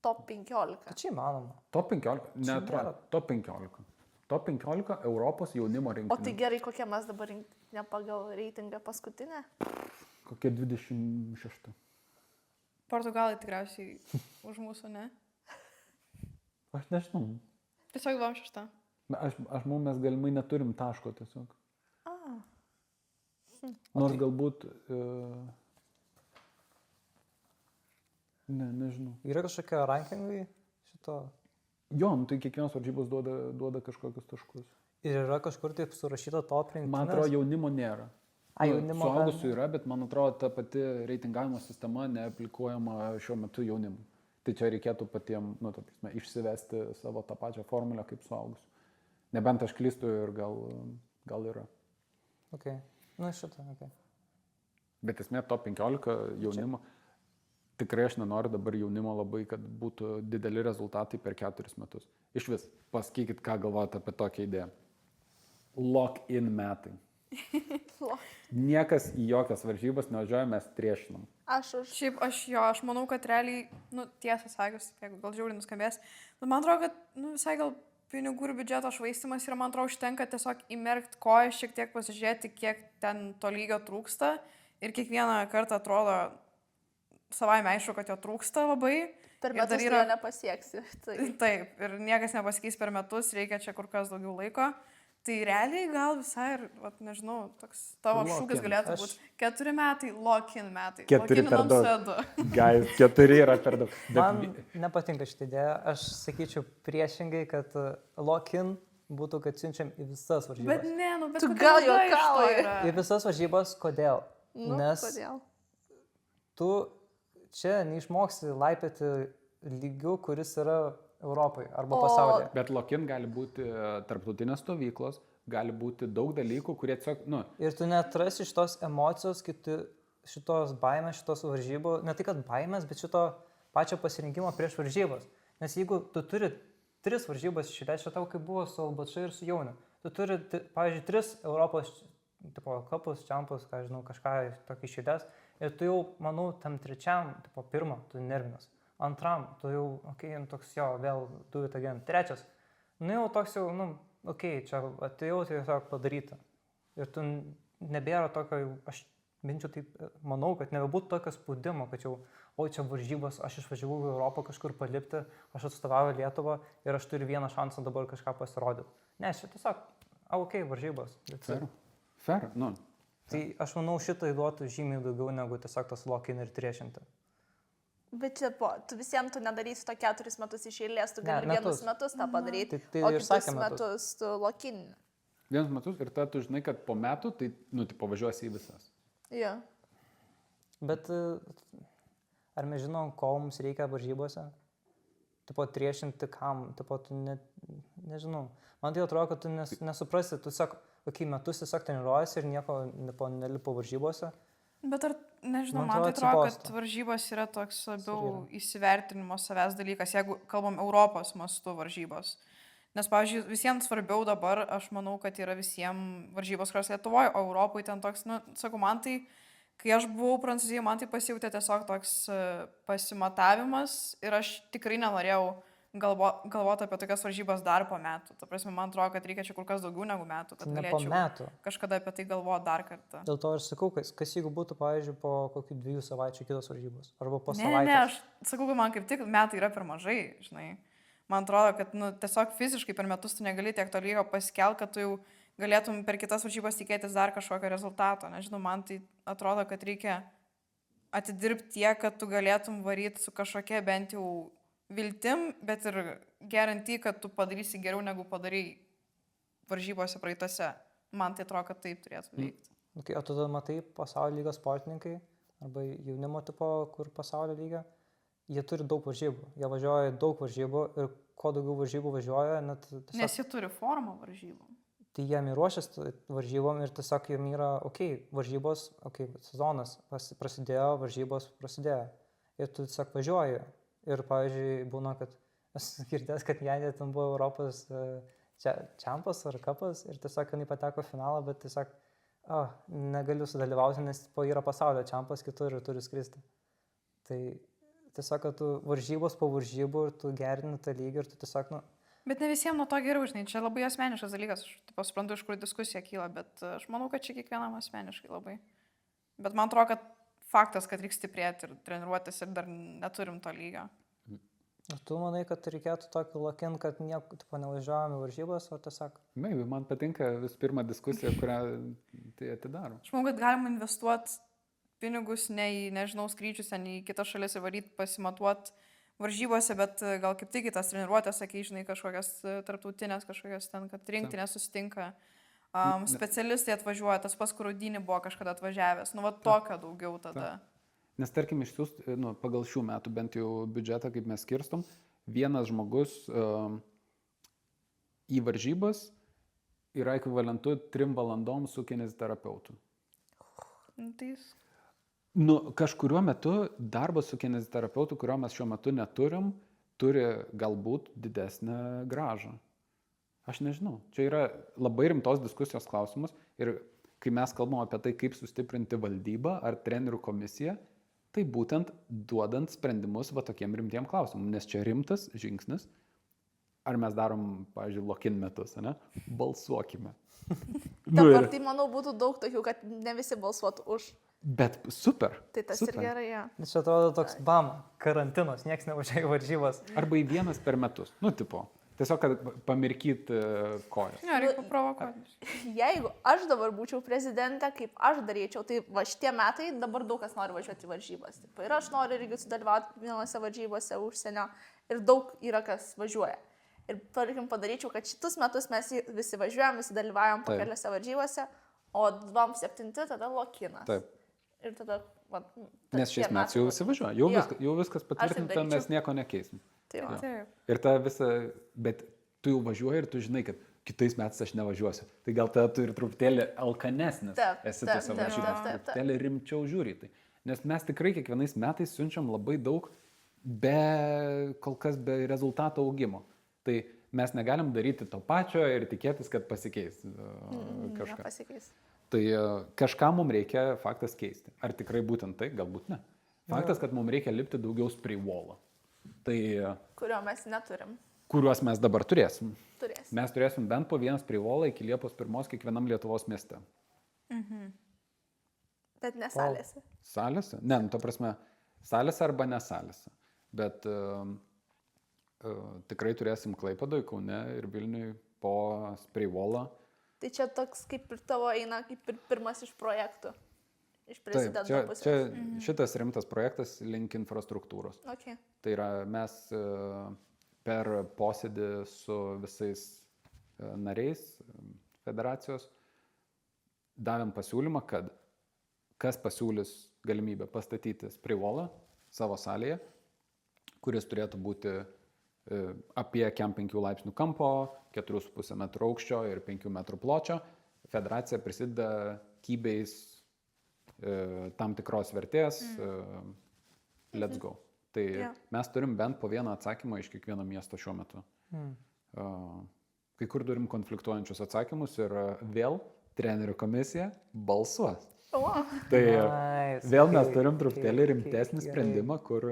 Top 15. Tai čia įmanoma. Top 15, neatrodo, top 15. Top 15 Europos jaunimo O tai rinktinė. gerai, kokia mes dabar rinktinė pagal reitingą paskutinę? Kokia 26. Portugalai tikriausiai už mūsų, ne? Aš nežinau. Tiesiog buvom 6. Aš manau, mes galimai neturim taško tiesiog. A, Nors galbūt... nežinau. Yra kažkokie rankingai šito. Jo, nu, tai kiekvienos varžybos duoda kažkokius taškus. Ir yra kažkur taip surašyta top rinktinės. Man atrodo, jaunimo nėra. Jaunimo Suaugusių yra, bet man atrodo, ta pati reitingavimo sistema neaplikuojama šiuo metu jaunimui. Tai čia reikėtų patiems, nu, išsivesti savo tą pačią formulę kaip suaugusių. Nebent aš klystu ir gal yra. Ok. Nu, šitą, ok. Bet esmė top 15 jaunimo. Tikrai aš nenoriu dabar jaunimo labai, kad būtų dideli rezultatai per 4 metus. Iš vis, pasakykit, ką galvojate apie tokią idėją. Lock-in metai. Niekas į jokias varžybas nevažiuoja, mes triešinam. aš už. Šiaip aš manau, kad realiai, nu, tiesą sakius, jeigu gal žiauriai nuskambės, bet man atrodo, kad, nu, visai gal pinigų ir biudžeto švaistimas ir man atrodo, užtenka tiesiog įmerkti koją, šiek tiek pasižiūrėti, kiek ten to lygio trūksta ir kiekvieną kartą atrodo savaime aišku, kad jo trūksta labai. Per Ir metus dar jo nepasieksi. Tai Taip, ir niekas nepasikeis per metus, reikia čia kur kas daugiau laiko. Tai realiai gal visai ir, vat, nežinau, toks tavo Lock-in. šūkis galėtų Aš- būti 4 metai, lock-in metai. 4 per Lock-ininam daug. su Edu. Guys, 4 yra per daug. Bet Man nepatinka šitą idėją, aš sakyčiau priešingai, kad lock-in būtų, kad siunčiam į visas varžybas. Bet ne, nu, bet Tu kokia gal nauda iš to juokauji. yra? Į visas varžybas, kodėl? Nu, Nes kodėl? tu čia neišmoksi laipėti lygių, kuris yra Europai arba O- pasaulyje. Bet lock-in gali būti tarptautinės stovyklos, gali būti daug dalykų, kurie tiesiog, nu, Ir tu netrasi šitos emocijos, šitos baimės, šitos varžybų, ne tai kad baimės, bet šito pačio pasirinkimo prieš varžybas. Nes jeigu tu turi 3 varžybas išėlės, čia tau kaip buvo su Albačia ir su Jauniu, tu turi, pavyzdžiui, 3 Europos tipo, kapus, čempus, ką žinau, kažką tokį išėlės, ir tu jau, manau, tam trečiam, tipo, pirmą, tu nervinas. Antram, tu jau, okei, toks jo, vėl do it again. Trečias, nu jau toks jau, nu, okei, čia atėjau, tai tiesiog padaryta. Ir tu nebėra tokio, aš minčiau taip, manau, kad nebebūtų tokio spaudimo, kad jau, oi, čia varžybos, aš išvažiavau į Europą kažkur palipti, aš atstovauju Lietuvą ir aš turiu vieną šansą dabar kažką pasirodyti. Ne, čia tiesiog, okei, varžybos. fair. Fair, nu. Tai aš manau, šitai duotų žymiai daugiau negu tiesiog tas lock-in ir triešinti. Bet čia tu visiems tu nedarysi to 4 metus iš eilės, tu Ne, gali vienus metus. metus tą padaryti, Tai o ir kitus sakė metus. metus tu lokinį. Vienus metus ir tada tu žinai, kad po metų, tai, nu, tai pavažiuosi į visas. Jo. Bet ar mes žinom, ko mums reikia varžybose? Tipo, triešinti kam? Tipo, tu nežinau. Man tai atrodo, kad tu nesuprasi, tu sak, okei, metus tiesiog treniruojasi ir nieko nelipo varžybose. Bet ar, nežinau, Man man tai atrodo, atrodo, kad atsibosta. varžybos yra toks labiau yra. įsivertinimo savęs dalykas, jeigu kalbam Europos mastu varžybos. Nes, pavyzdžiui, visiems svarbiau dabar, aš manau, kad yra visiems varžybos, kurios Lietuvoje, o Europoje ten toks, nu, sakau, man tai, kai aš buvau Prancūzijoje, man tai pasijautė tiesiog toks pasimatavimas ir aš tikrai nenorėjau galvoti apie tokias varžybas dar po metų. Ta prasme, man atrodo, kad reikia čia kur kas daugiau negu metų, kad Ne po galėčiau metų. kažkada apie tai galvoti dar kartą. Dėl to ir sakau, kas jeigu būtų, pavyzdžiui, po kokių 2 savaičių kitos varžybos. Arba po Ne, savaitės. ne, aš sakau, kad man kaip tik metai yra per mažai, žinai. Man atrodo, kad nu, tiesiog fiziškai per metus tu negali tiek to lygio paskelbti, kad tu jau galėtum per kitas varžybas tikėtis dar kažkokio rezultato. Nežinau, man tai atrodo, kad reikia atidirbti tiek, kad tu galėtum varyti su kažkokia bent jau viltim, bet ir garanty, kad tu padarysi geriau negu padarai varžybose praeitose. Man tai atrodo, kad taip turėtų veikti. Okay, o tada matai pasaulio lygos sportininkai arba jaunimo tipo, kur pasaulio lygio, jie turi daug varžybų. Jie važiuoja daug varžybų ir kuo daugiau varžybų važiuoja, net tiesiog, Nes jie turi formą varžybų. tai jiem įruošęs varžybom ir tiesiog jiem yra, varžybos, sezonas prasidėjo, varžybos prasidėjo. Ir tu tiesiog važiuoji. Ir, pavyzdžiui, būna, kad esu girdėjęs, kad Janė ten buvo Europos čempas ar kapas ir tiesiog jinai pateko į finalą, bet tiesiog negaliu sudalyvauti, nes yra pasaulio čempas kitur ir turi skristi. Tai tiesiog, kad tu varžybos po varžybų ir tu gerini tą lygį ir tu tiesiog, nu, Bet ne visiems nuo to geriau, žinai, čia labai asmeniškas dalykas, aš taip suprantu, iš kur diskusija kyla, bet aš manau, kad čia kiekvienam asmeniškai labai. Bet man atrodo, kad faktas, kad reikia stiprėti ir treniruotis ir dar neturim to lygio. tu manai, kad reikėtų tokį lokin, kad nieko, tipo, nevažiuojame į varžybas, o tiesiog... Maybe, man patinka vis pirma diskusija, kurią tai atidaro. Aš manau, kad galima investuoti pinigus ne į, nežinau, skrydžius, ne į kitas šalis ir varyti pasimatuoti varžybose, bet gal kaip tik į tas treniruotės, sakai, žinai, kažkokias tarptautinės, kažkokias ten, kad rinktinės susitinka, specialistai atvažiuoja, tas pas Kurudinį buvo kažkada atvažiavęs, nu, va tokio daugiau tada. Nes tarkim išsiųst, nu, pagal šių metų bent jau biudžetą, kaip mes skirstom, vienas žmogus į varžybas yra ekvivalentu 3 valandom su kineziterapeutu. Nu, tai Nu, kažkuriuo metu darbas su kineziterapeutu, kurio mes šiuo metu neturim, turi galbūt didesnę gražą. Aš nežinau. Čia yra labai rimtos diskusijos klausimus ir kai mes kalbam apie tai, kaip sustiprinti valdybą ar trenerių komisiją, tai būtent duodant sprendimus va tokiem rimtiem klausimam, nes čia rimtas žingsnis. Ar mes darom, pavyzdžiui, lock-in metus, ne? Balsuokime. Dabar tai, manau, būtų daug tokių, kad ne visi balsuotų už. Bet super. Tai tas super. ir gerai, jo. Nes čia atrodo toks, bam, karantinas, nieks nevažiuoja į varžybas. Arba į vienas per metus. Nu, tipo, Tiesiog, kad pamirkyt kojas. Ne, reikia provokuoti. Jeigu aš dabar būčiau prezidentė, kaip aš daryčiau, tai va šitie metai dabar daug kas nori važiuoti į varžybas. Taip, ir aš noriu irgi sudalyvauti vienose varžybose užsienio ir daug yra kas važiuoja. Ir tarkim padaryčiau, kad šitus metus mes visi važiuojam, visi dalyvaujam po Taip. keliose varžybose, o 27 tada lokinas. Taip. Ir tada... Va, Nes šiais metais jau visi važiuoja. Jau viskas patvirtinta, daryčiau. mes nieko nekeisim. Tai va. Taip. Ir ta visa, bet tu jau važiuoji ir tu žinai, kad kitais metais aš nevažiuosiu. Tai gal tada tu ir truputėlį alkanesnis Taip, esi taip, tose taip, varžybose. taip, taip. Truputėlį rimčiau žiūri. Tai. Nes mes tikrai kiekvienais metais siunčiam labai daug kol kas be rezultato augimo. Tai mes negalim daryti to pačio ir tikėtis, kad pasikeis kažką. Nepasikeis. Tai kažką mums reikia faktas keisti. Ar tikrai būtent tai? Galbūt ne. Faktas, kad mums reikia lipti daugiau spray wall'o. Tai Kurio mes neturim. kuriuos mes dabar turėsim. Turėsim. Mes turėsim bent po vieną spray wall'ą iki Liepos 1 kiekvienam Lietuvos mieste. Bet nesalėsi. Salėse? Ne, to prasme, salėse arba nesalėse. Bet tikrai turėsim Klaipėdoje, Kaune ir Vilniuje po spray wall'ą. Tai čia toks kaip ir tavo eina, kaip ir pirmas iš projektų. Iš Taip, prezidento pusės. čia šitas rimtas projektas link infrastruktūros. Okay. Tai yra mes per posėdį su visais nariais federacijos davėm pasiūlymą, kad kas pasiūlys galimybę pastatyti spray wall'ą savo salėje, kuris turėtų būti apie 5 laipsnių kampo, 4,5 m aukščio ir 5 m pločio. Federacija prisideda kybiais tam tikros vertės, let's go. Tai mes turim bent po vieną atsakymą iš kiekvieno miesto šiuo metu. Kai kur turim konfliktuojančius atsakymus ir vėl trenerių komisija balsuos. Tai vėl mes turim truputėlį rimtesnį sprendimą, kur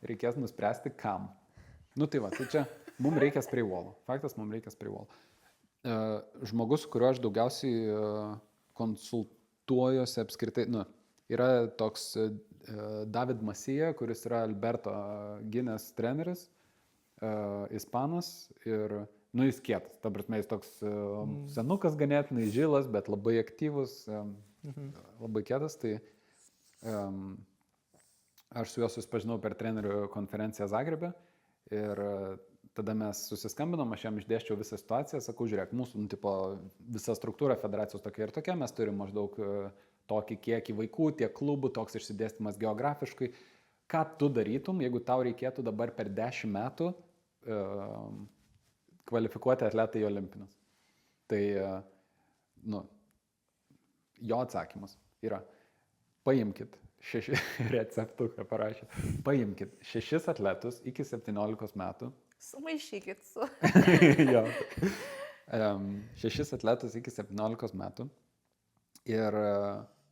reikės nuspręsti kam. Nu tai va, tai čia mums reikia spray wall'o. Faktas, mums reikia spray wall'o. Žmogus, kuriuo aš daugiausiai konsultuojuosi apskritai, yra toks David Masija, kuris yra Alberto Gines treneris, ispanas ir, jis kietas. Ta prasme, jis toks senukas ganėtinai, žilas, bet labai aktyvus, labai kietas. Tai aš su juo susipažinau per trenerių konferenciją Zagrebe. Ir tada mes susiskambinom, aš jam išdėščiau visą situaciją, sakau, žiūrėk, mūsų visa struktūra federacijos tokia ir tokia, mes turim maždaug tokį kiekį vaikų, tiek klubų, toks išsidėstymas geografiškai. Ką tu darytum, jeigu tau reikėtų dabar per 10 metų kvalifikuoti atletą į olimpines? Tai, jo atsakymas yra, paimkit 6 receptuką parašė. Paimkit 6 atletus iki 17 metų. Sumaišykit su. Jo. 6 atletus iki 17 metų. Ir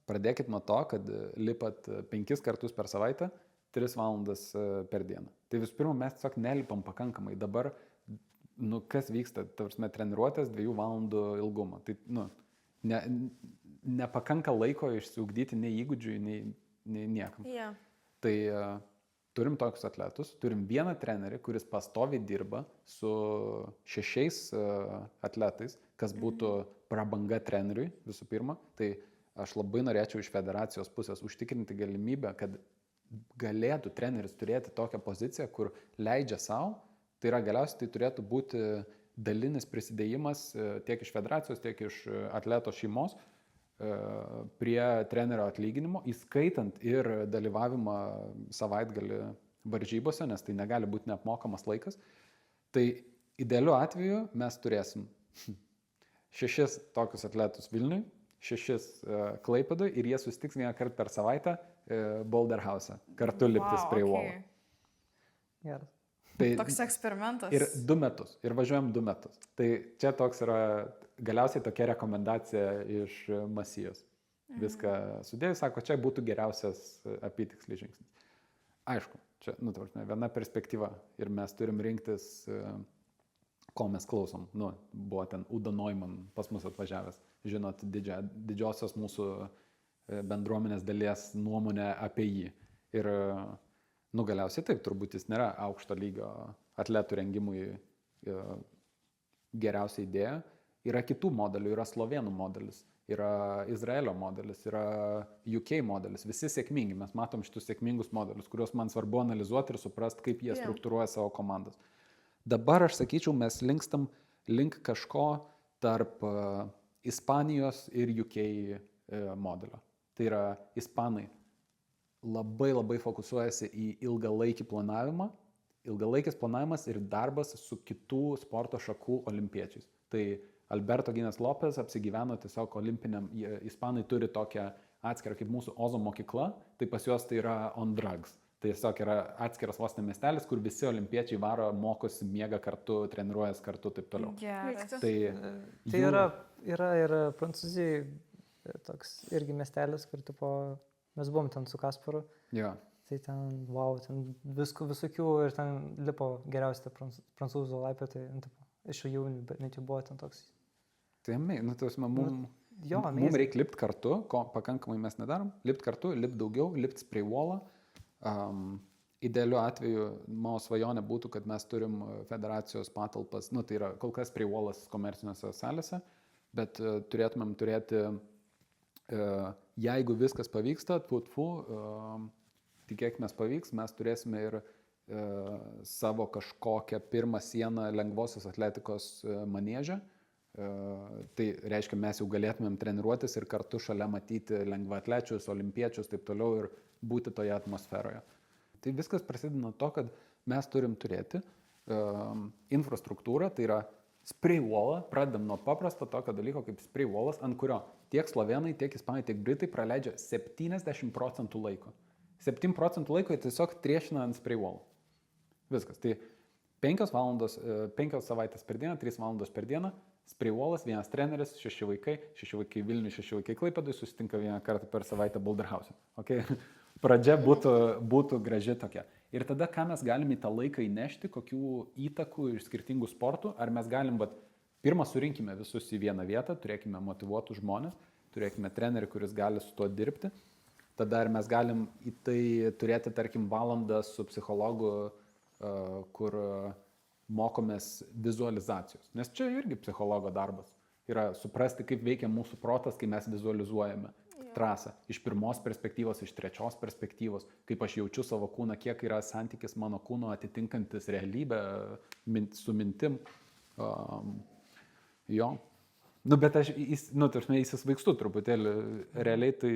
pradėkit nuo to, kad lipat 5 kartus per savaitę, 3 valandas per dieną. Tai visų pirma, mes tiesiog nelipam pakankamai. Dabar, kas vyksta, tavrasme, treniruotės 2 valandų ilgumo. Tai, nepakanka laiko išsiugdyti nei įgūdžių, nei niekam. Yeah. Tai turim tokius atletus, turim vieną trenerį, kuris pastoviai dirba su 6 atletais, kas būtų prabanga treneriui visų pirma. Tai aš labai norėčiau iš federacijos pusės užtikrinti galimybę, kad galėtų treneris turėti tokią poziciją, kur leidžia savo. Tai yra galiausiai tai turėtų būti dalinis prisidėjimas tiek iš federacijos, tiek iš atleto šeimos prie trenerio atlyginimo, įskaitant ir dalyvavimą savaitgalį varžybose, nes tai negali būti neapmokamas laikas. Tai idealiu atveju mes turėsim 6 tokius atletus Vilniui, 6 Klaipėdoje ir jie susitiks vieną kartą per savaitę Boulder House'e, kartu liptis prie wall'o. Geras. Tai Toks eksperimentas. ir 2 metus. Ir važiuojam 2 metus. Tai čia toks yra galiausiai tokia rekomendacija iš Masijos. Viską sudėjus, sako, čia būtų geriausias apytikslis žingsnis. Aišku, čia, viena perspektyva. Ir mes turim rinktis, ko mes klausom. Buvo ten Udo Neumann pas mus atvažiavęs. Žinot, didžiosios mūsų bendruomenės dalies nuomonę apie jį. Ir galiausiai taip, turbūt jis nėra aukšto lygio atletų rengimui geriausia idėja. Yra kitų modelių, yra slovėnų modelis, yra Izraelio modelis, yra UK modelis, visi sėkmingi, mes matom šitus sėkmingus modelius, kuriuos man svarbu analizuoti ir suprasti, kaip jie struktūruoja savo komandas. Dabar aš sakyčiau, mes linkstam link kažko tarp Ispanijos ir UK modelio. Tai yra ispanai labai labai fokusuojasi į ilgalaikį planavimą, ilgalaikis planavimas ir darbas su kitų sporto šakų olimpiečiais. Tai Alberto Gines Lopez apsigyveno tiesiog olimpiniam, ispanai turi tokią atskirą kaip mūsų Ozo mokykla, tai pas juos tai yra on drugs. Tai tiesiog yra atskiras vos ne miestelis, kur visi olimpiečiai varo, mokosi, miega kartu, treniruojas kartu, taip toliau. Geras. Tai yra ir Prancūzijai toks irgi miestelis, kur tipo, mes buvom ten su Kasparu. Jo. Tai ten, wow, ten visokių ir ten lipo geriausia prancūzų laipė, tai tipo, iš jaunių, bet net jau buvo ten toks. Tai mums reikia lipti kartu, ko pakankamai mes nedarom, lipti kartu, lipti daugiau, lipti spray wallą. Idealiu atveju mano svajonė būtų, kad mes turim federacijos patalpas, tai yra kol kas spray wallas komercinėse salėse, bet turėtumėm turėti, jeigu viskas pavyksta, tikėkime pavyks, mes turėsime ir savo kažkokią pirmą sieną lengvosios atletikos manėžę. Tai reiškia, mes jau galėtumėm treniruotis ir kartu šalia matyti lengvaatlečius, olimpiečius, taip toliau ir būti toje atmosferoje. Tai viskas prasideda nuo to, kad mes turim turėti infrastruktūrą, tai yra spray wallą, pradedam nuo paprasto tokio dalyko kaip spray wallas, ant kurio tiek slovenai, tiek ispanai, tiek britai praleidžia 70% laiko. 7% laiko jie tiesiog triešina ant spray wall. Viskas. Tai 5 savaitės per dieną, 3 valandos per dieną, spray wallas, vienas treneris, 6 vaikai Vilniuje, 6 vaikai Klaipėdoj, susitinka vieną kartą per savaitę Boulderhause. Okay? Pradžia būtų graži tokia. Ir tada, ką mes galim į tą laiką įnešti, kokių įtakų iš skirtingų sportų, ar mes galim, pirmą surinkime visus į vieną vietą, turėkime motyvuotus žmonės, turėkime trenerį, kuris gali su tuo dirbti, tada ar mes galim į tai turėti, tarkim, valandą su psichologu, kur mokomės vizualizacijos. Nes čia irgi psichologo darbas. Yra suprasti, kaip veikia mūsų protas, kai mes vizualizuojame trasą. Iš pirmos perspektyvos, iš trečios perspektyvos, kaip aš jaučiu savo kūną, kiek yra santykis mano kūno atitinkantis realybę su mintim. Jo. Bet aš įsisvaigstu truputėlį. Realiai tai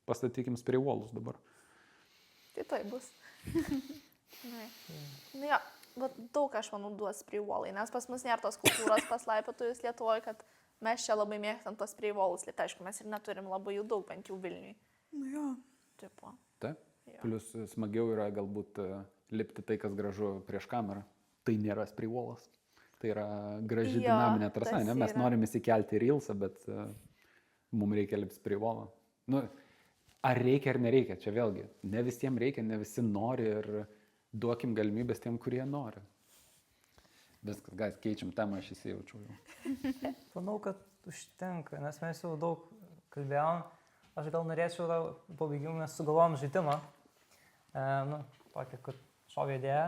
pastatykim spray wallus dabar. Tai bus. Jo, bet daug aš manau duos spray wallai, nes pas mus nėra tos kultūros pas laipiotojus Lietuvoje, kad mes čia labai mėgstam tos spray wallus, tai aišku, mes ir neturim labai jų daug, bent jau Vilniui. Jo. Tipo. Taip. Plius smagiau yra galbūt lipti tai, kas gražu prieš kamerą. Tai nėra spray wallas. Tai yra graži dinaminė trasa, ne? Mes norim įsikelti reelsą, bet mums reikia lipti spray wallą. Ar reikia ar nereikia, čia vėlgi. Ne visiems reikia, ne visi nori ir duokim galimybės tiem, kurie nori. Viskas, guys, keičiam temą, aš įsijaučiau jau. Manau, kad užtenka, nes mes jau daug kalbėjom. Aš gal norėčiau pabaigimui, mes sugalvojom žaidimą. Tokį, kad šovė idėja.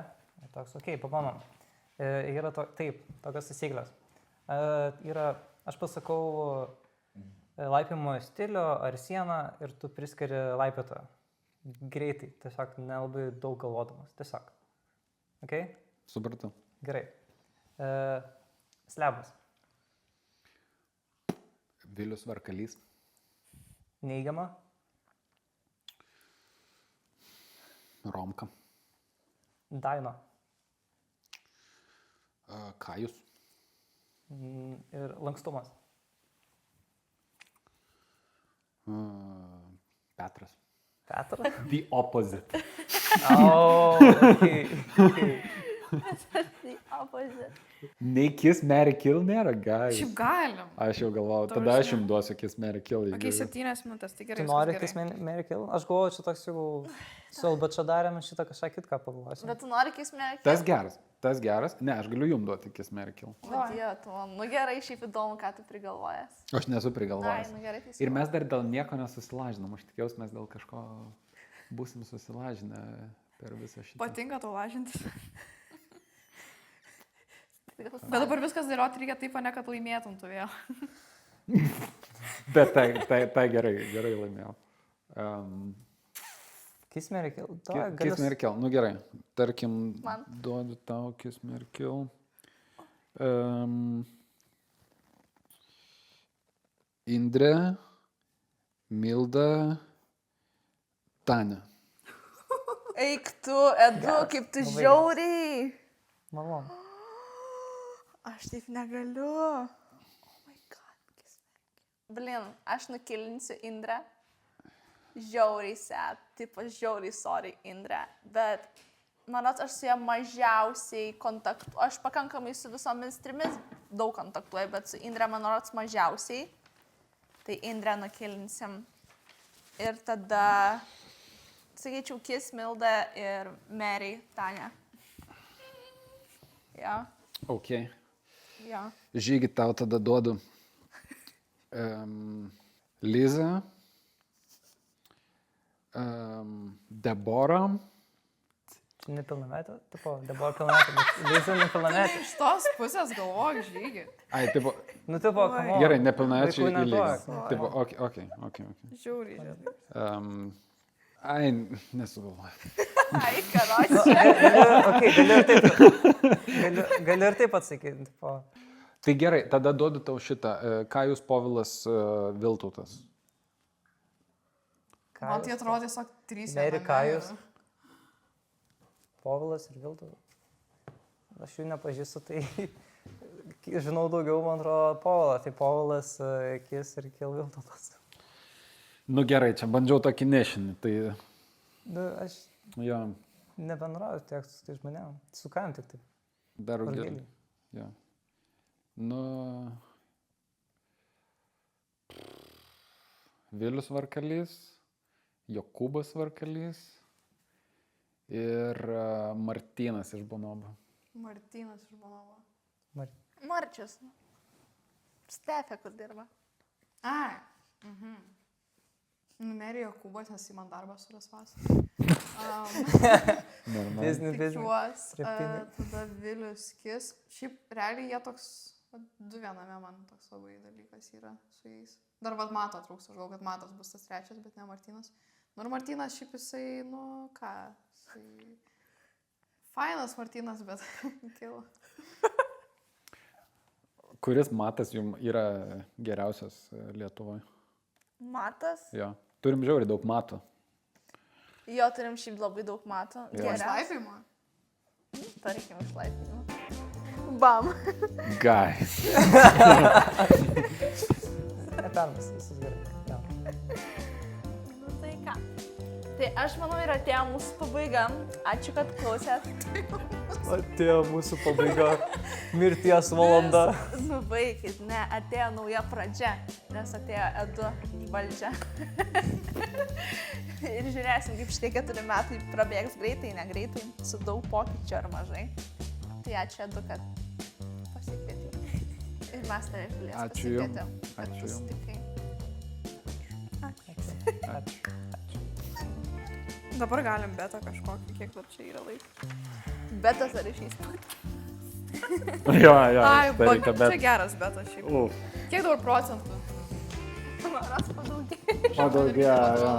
Toks, pabandom. Yra tokios taisyklės. Aš pasakau laipimo stilių ar sieną ir tu priskiri laipiotoją. Greitai, tiesiog nelabai daug galvodamas. Tiesiog. Ok? Supratau. Gerai. Slebas. Vilius Varkalys. Neigiama. Romka. Daino. Kajus. Ir lankstumas. Petras. Petras? The opposite. Okay. The opposite. Nei Kiss, Marry, Kill nėra, guys. Šiaip galim. Aš jau galvojau, tada aš jums duosiu Kiss, Marry, Kill. Ok, 7 minutės, tai gerai. Tu nori Kiss, Marry, Kill? Aš galvoju, čia toks jau su Albačia darėm, šitą kažką kitką pagalvosiu. Bet tu nori Kiss, Marry, Kill? Tas geras. Ne, aš galiu jums duoti Kiss, Marry, Kill. Gerai, šiaip įdomu, ką tu prigalvojęs. Aš nesu prigalvojęs. Gerai, tai Ir mes dar dėl nieko nesusilažinom. Aš tikėjausi, mes dėl kažko būsim susilažinę per visą šitą. Patinka tau lažintis? Bet dabar viskas daryti reikia taip, o ne kad laimėtum tu vėl. Bet tai gerai laimėjau. Kiss Mary Kill. Kiss Mary Kill, nu gerai. Tarkim, Man. duodu tau Kiss Mary Kill. Indrė, Milda, Tania. Eik tu, Edu, kaip tu labai žiauriai. Malonu. Aš taip negaliu. Oh my god. Blin, aš nukilinsiu Indrę. Žiauriai set, taip aš žiauriai sorry Indrė. Bet, manot, aš su ją mažiausiai kontaktuoju. Aš pakankamai su visomis trimis daug kontaktuoju, bet su Indrė, manot, mažiausiai. Tai Indrę nukilinsim. Ir tada, sakyčiau, Kiss, Milda ir Mary, Tania. Jo. Ok. Jo. Žygį tau tada duodu. Liza. Debora. Čia nepilnametė, tipo, dabar pilnametė, bet Liza nepilnametė. Iš tos pusės galvok žygį. Ai, tipo, Nu, tipo, kamo. gerai, nepilnamečiai Vaikų į Lizą. neduok. Tipo, ok. Žiauriai, žinai. Ai, nesugalvoju. Ai, karoči. Galiu ir taip atsakyti. Tipo, Tai gerai, tada duodu tau šitą. Ką jūs Povilas Viltautas? Man tai atrodo tiesiog 3. Mary Kajus. Povilas ir Viltautas. Aš jų nepažįstu, tai žinau daugiau, man atrodo, Povilą. Tai Povilas, Kiss ir Kill Viltautas. Nu gerai, čia bandžiau tokį nešinį, tai Nu, aš jo, nebendrauju tiek su tai žmonėm. Su kam tik taip. dar giliau. Vargeliai. Jo. Nu, Vilius Varkalys, Jokūbas Varkalys ir Martynas iš Bonobo. Martynas iš Bonobo. Marčius. Stefė, kur dirba. Ai. Numerė Jokūbas, nes į man darbą surasvas. Biznį. Tikiuos. Trepinė. Tada Vilius Kiss. Šiaip realiai jie toks, du viename man toks labai dalykas yra su jais. Dar vad Mato trūks, aš galvoju, kad Matas bus tas trečias, bet ne Martynas. Nu ir Martynas šiaip jisai, nu ką, jisai... Fainas Martynas, bet kilo. Kuris matas jums yra geriausias Lietuvoje? Matas. Jo. Turim žiauriai daug matų. Jo, turim šiaip labai daug matų. Jo. Išlaipimo. Tarkim, išlaipinimą. Bam. Guys. Nepermas, visas gerai. Jo. Nu tai ką. Tai aš manau ir atėjo mūsų pabaiga. Ačiū, kad klausėt. Atėjo mūsų pabaiga. Mirties valanda. Nu baikit, ne, atėjo nauja pradžia, nes atėjo Edu į valdžią. Ir žiūrėsim, kaip šitie 4 metai prabėgs greitai, negreitai, su daug pokyčių ar mažai. Tai ačiū Edu, kad pasikvietei. Ir mes tave Vilės Ačiū jum. pasikvietėm, kad Ačiū jum. pasitikai. Ačiū. Dabar galim betą kažkokį, kiek dar čia yra laiko. Bet tas ar išeis. Jo, Ai, tai reikia Čia geras betas šiaip. Kiek dabar procentų? Maras padaugėjo. O daugiau, jo.